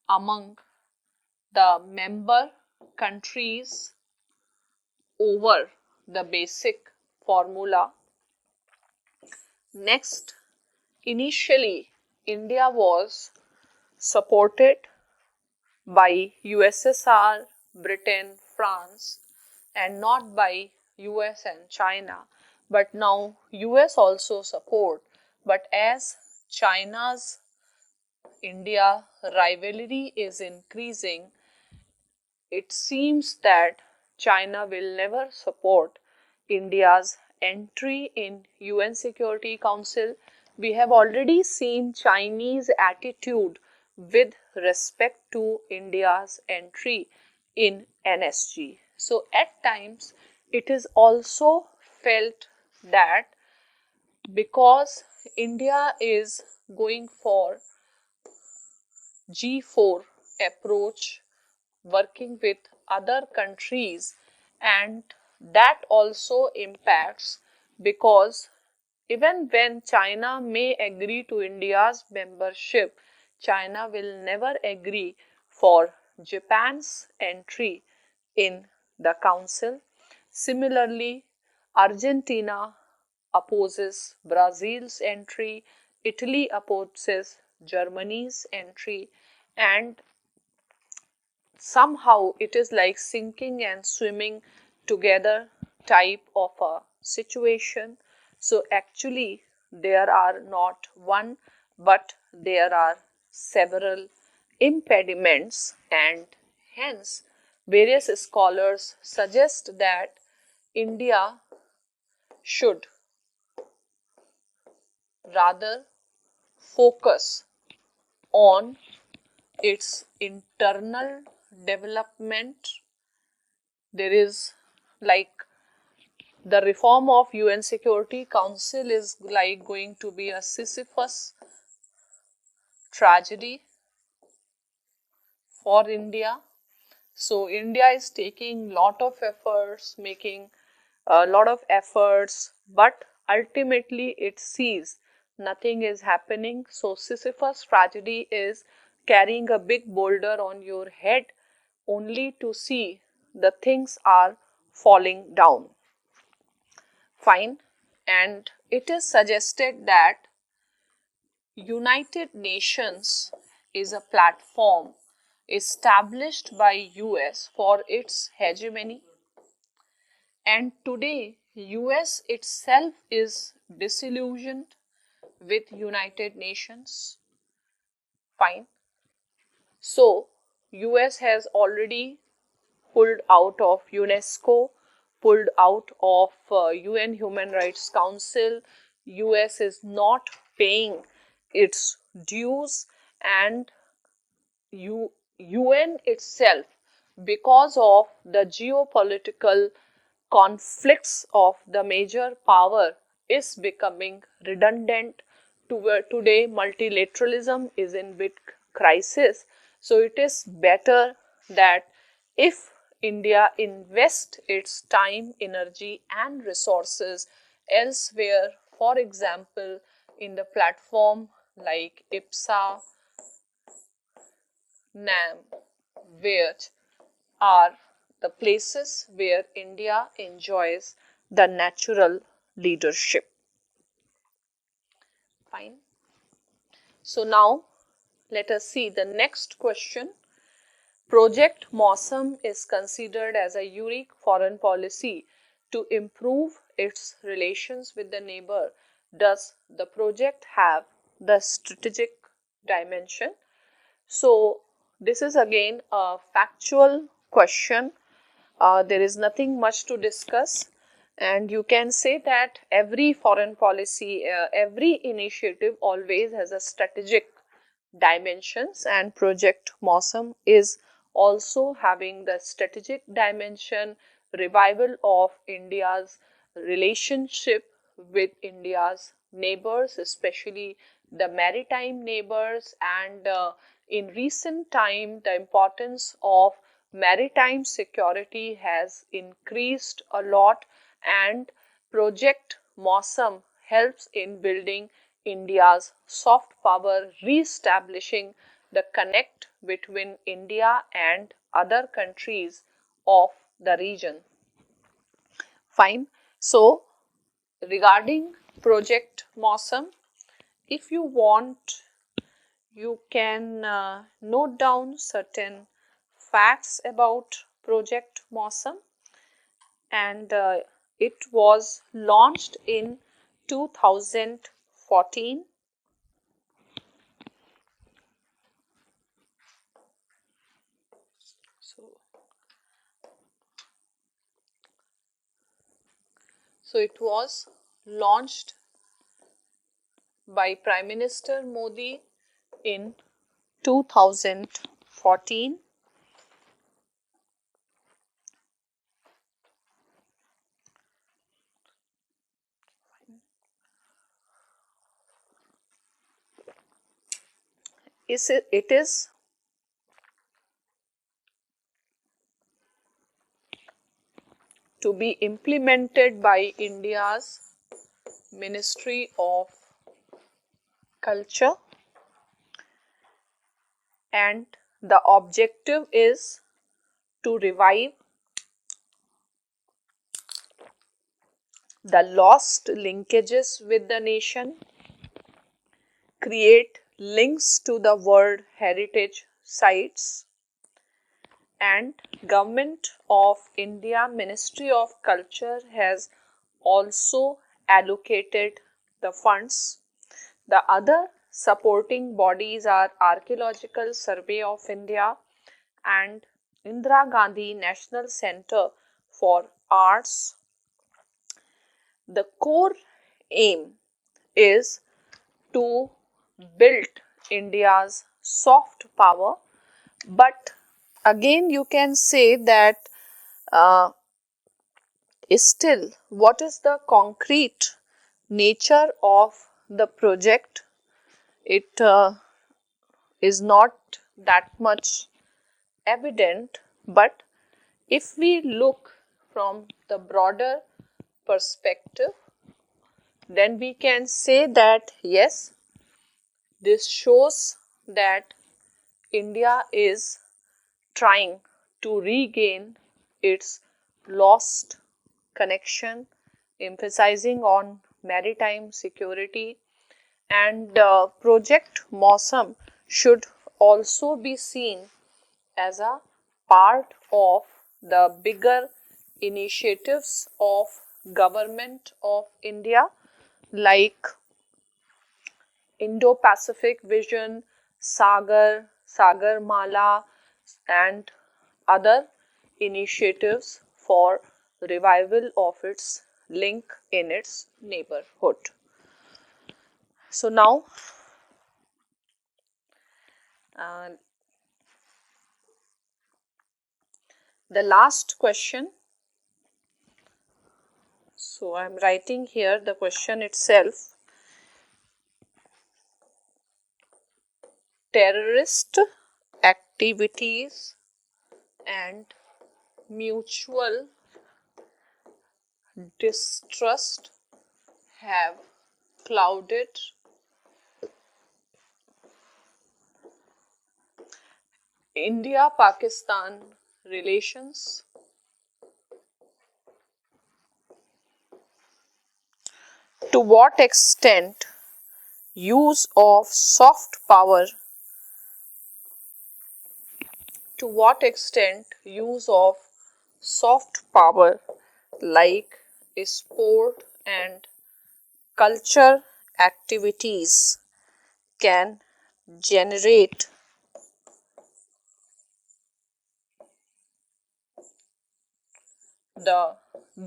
among the member countries over the basic formula. Next, initially India was supported by USSR, Britain, France, and not by US and China. But now US also support. But as China's India rivalry is increasing, it seems that China will never support India's entry in UN Security Council. We have already seen Chinese attitude with respect to India's entry in NSG. So at times it is also felt that because India is going for G4 approach, working with other countries, and that also impacts because Even when China may agree to India's membership, China will never agree for Japan's entry in the Council. Similarly, Argentina opposes Brazil's entry, Italy opposes Germany's entry, and somehow it is like sinking and swimming together type of a situation. So actually there are not one but there are several impediments, and hence various scholars suggest that India should rather focus on its internal development. There is like the reform of UN Security Council is like going to be a Sisyphus tragedy for India. So India is taking lot of efforts, making a lot of efforts, but ultimately it sees nothing is happening. So Sisyphus tragedy is carrying a big boulder on your head only to see the things are falling down. Fine. And it is suggested that United Nations is a platform established by US for its hegemony, and today US itself is disillusioned with United Nations. Fine. So US has already pulled out of UNESCO, pulled out of UN Human Rights Council. US is not paying its dues, and UN itself, because of the geopolitical conflicts of the major power, is becoming redundant. Today, multilateralism is in big crisis. So it is better that if India invests its time, energy, and resources elsewhere, for example, in the platform like IPSA, NAM, which are the places where India enjoys the natural leadership. Fine. So now let us see the next question. Project Mausam is considered as a unique foreign policy to improve its relations with the neighbor. Does the project have the strategic dimension? So this is again a factual question. There is nothing much to discuss, and you can say that every foreign policy, every initiative always has a strategic dimensions, and Project Mausam is also having the strategic dimension, revival of India's relationship with India's neighbors, especially the maritime neighbors, and in recent time the importance of maritime security has increased a lot, and Project Mausam helps in building India's soft power, re-establishing the connect between India and other countries of the region. Fine. So, regarding Project Mausam, if you want, you can note down certain facts about Project Mausam, and it was launched in 2014. So it was launched by Prime Minister Modi in 2014. It is to be implemented by India's Ministry of Culture, and the objective is to revive the lost linkages with the nation, create links to the World Heritage Sites, and Government of India Ministry of Culture has also allocated the funds. The other supporting bodies are Archaeological Survey of India and Indira Gandhi National Center for Arts. The core aim is to build India's soft power, but again you can say that still, what is the concrete nature of the project? It is not that much evident, but if we look from the broader perspective, then we can say that yes, this shows that India is trying to regain its lost connection, emphasizing on maritime security, and Project Mosam should also be seen as a part of the bigger initiatives of Government of India like Indo-Pacific Vision, Sagar Mala, and other initiatives for revival of its link in its neighborhood. So now uh, the last question. So I am writing here the question itself. Terrorist activities and mutual distrust have clouded India-Pakistan relations. To what extent use of soft power like sport and culture activities can generate the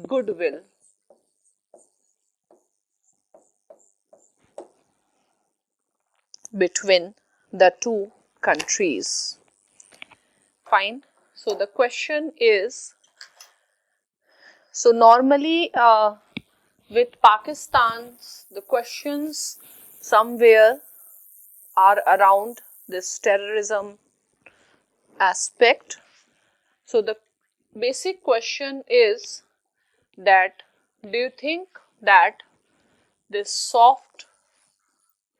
goodwill between the two countries. Fine. So the question is, so normally with Pakistan, the questions somewhere are around this terrorism aspect. So the basic question is that do you think that this soft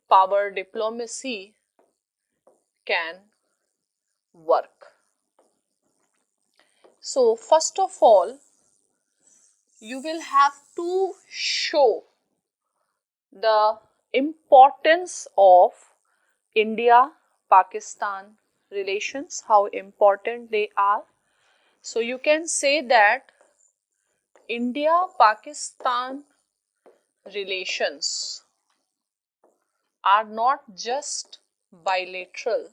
power diplomacy can work? So first of all, you will have to show the importance of India-Pakistan relations, how important they are. So you can say that India-Pakistan relations are not just bilateral,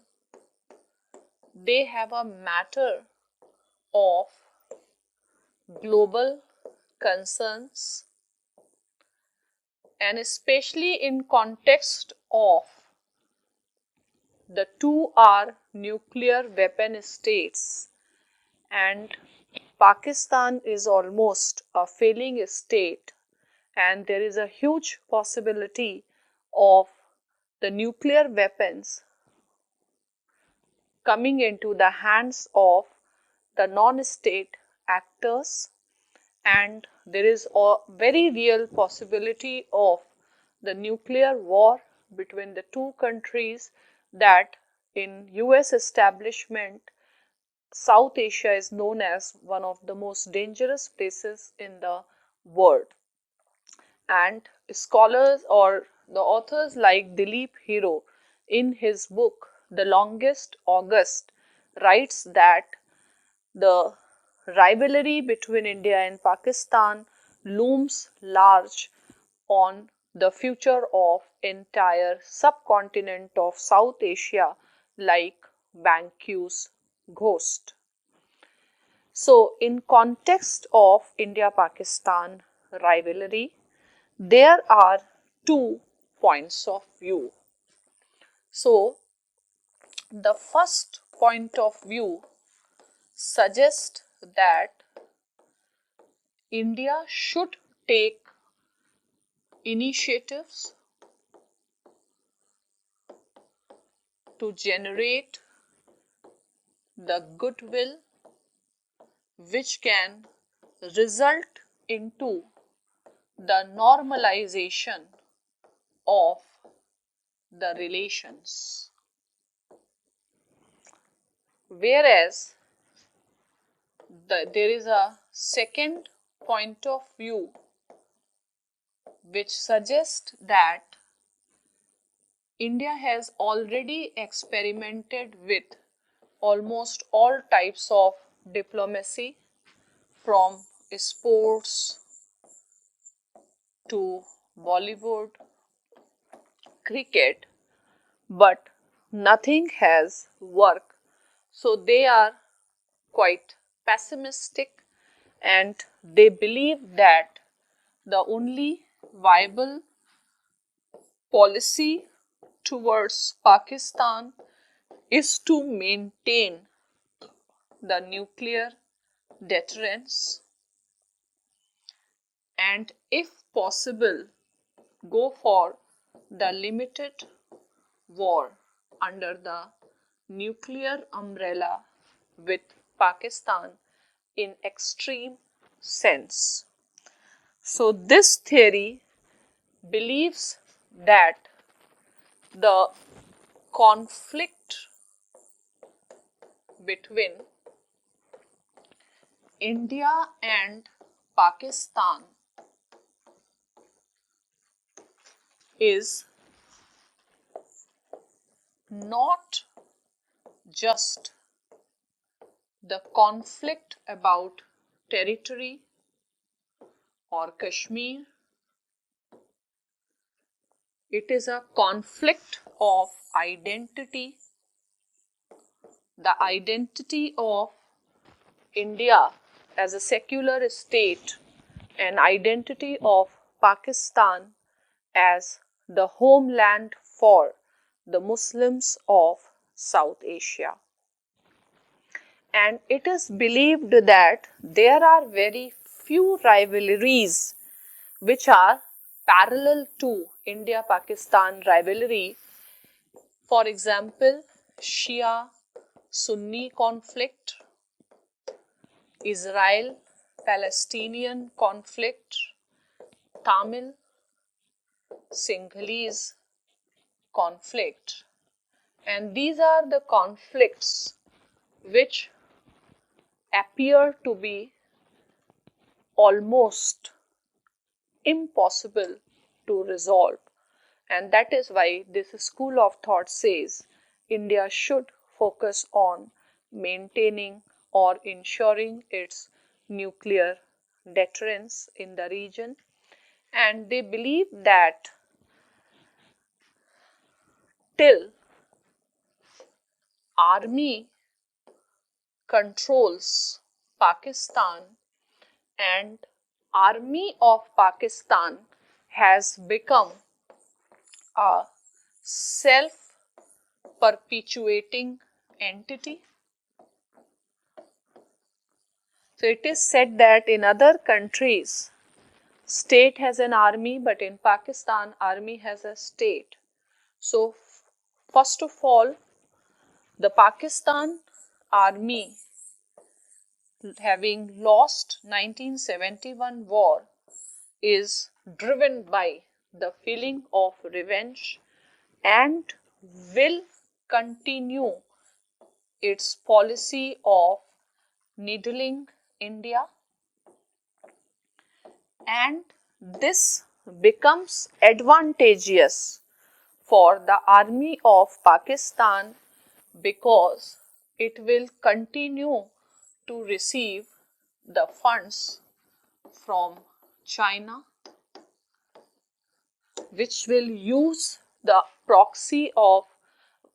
they have a matter of global concerns, and especially in context of the two are nuclear weapon states and Pakistan is almost a failing state, and there is a huge possibility of the nuclear weapons coming into the hands of the non-state actors, and there is a very real possibility of the nuclear war between the two countries, that in US establishment South Asia is known as one of the most dangerous places in the world. And scholars or the authors like Dilip Hero in his book The Longest August writes that the rivalry between India and Pakistan looms large on the future of entire subcontinent of South Asia like Banquo's ghost. So, in context of India-Pakistan rivalry, there are two points of view. So, the first point of view suggests that India should take initiatives to generate the goodwill which can result into the normalization of the relations. Whereas there is a second point of view which suggests that India has already experimented with almost all types of diplomacy, from sports to Bollywood, cricket, but nothing has worked. So they are quite pessimistic and they believe that the only viable policy towards Pakistan is to maintain the nuclear deterrence and, if possible, go for the limited war under the nuclear umbrella with Pakistan in extreme sense. So, this theory believes that the conflict between India and Pakistan is not just the conflict about territory or Kashmir, it is a conflict of identity, the identity of India as a secular state, and identity of Pakistan as the homeland for the Muslims of South Asia. And it is believed that there are very few rivalries which are parallel to India-Pakistan rivalry. For example, Shia-Sunni conflict, Israel-Palestinian conflict, Tamil-Sinhalese conflict. And these are the conflicts which appear to be almost impossible to resolve, and that is why this school of thought says India should focus on maintaining or ensuring its nuclear deterrence in the region, and they believe that till army controls Pakistan and army of Pakistan has become a self perpetuating entity. So it is said that in other countries state has an army, but in Pakistan army has a state. So first of all, the Pakistan army having lost 1971 war is driven by the feeling of revenge and will continue its policy of needling India, and this becomes advantageous for the army of Pakistan because it will continue to receive the funds from China, which will use the proxy of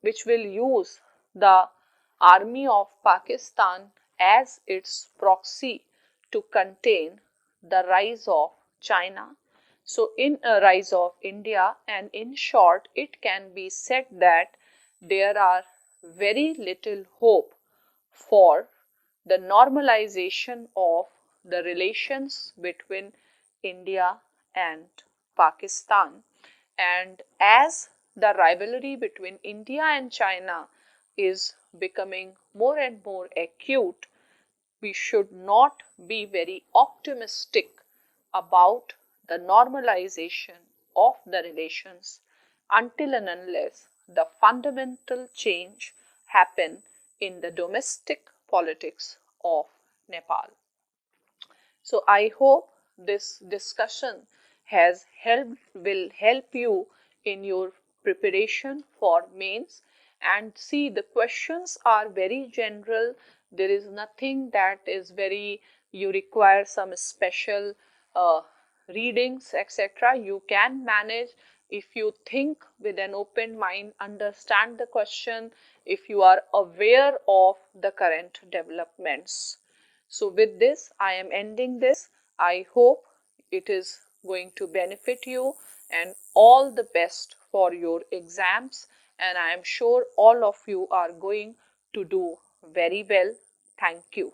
which will use the army of Pakistan as its proxy to contain the rise of China. So, in a rise of India, and in short, it can be said that there are very little hope for the normalization of the relations between India and Pakistan. And as the rivalry between India and China is becoming more and more acute, we should not be very optimistic about the normalization of the relations until and unless the fundamental change happen in the domestic politics of Nepal. So I hope this discussion will help you in your preparation for mains. And see, the questions are very general. There is nothing that is very, you require some special readings, etc. You can manage if you think with an open mind, understand the question, if you are aware of the current developments. So with this, I am ending this. I hope it is going to benefit you, and all the best for your exams, and I am sure all of you are going to do very well. Thank you.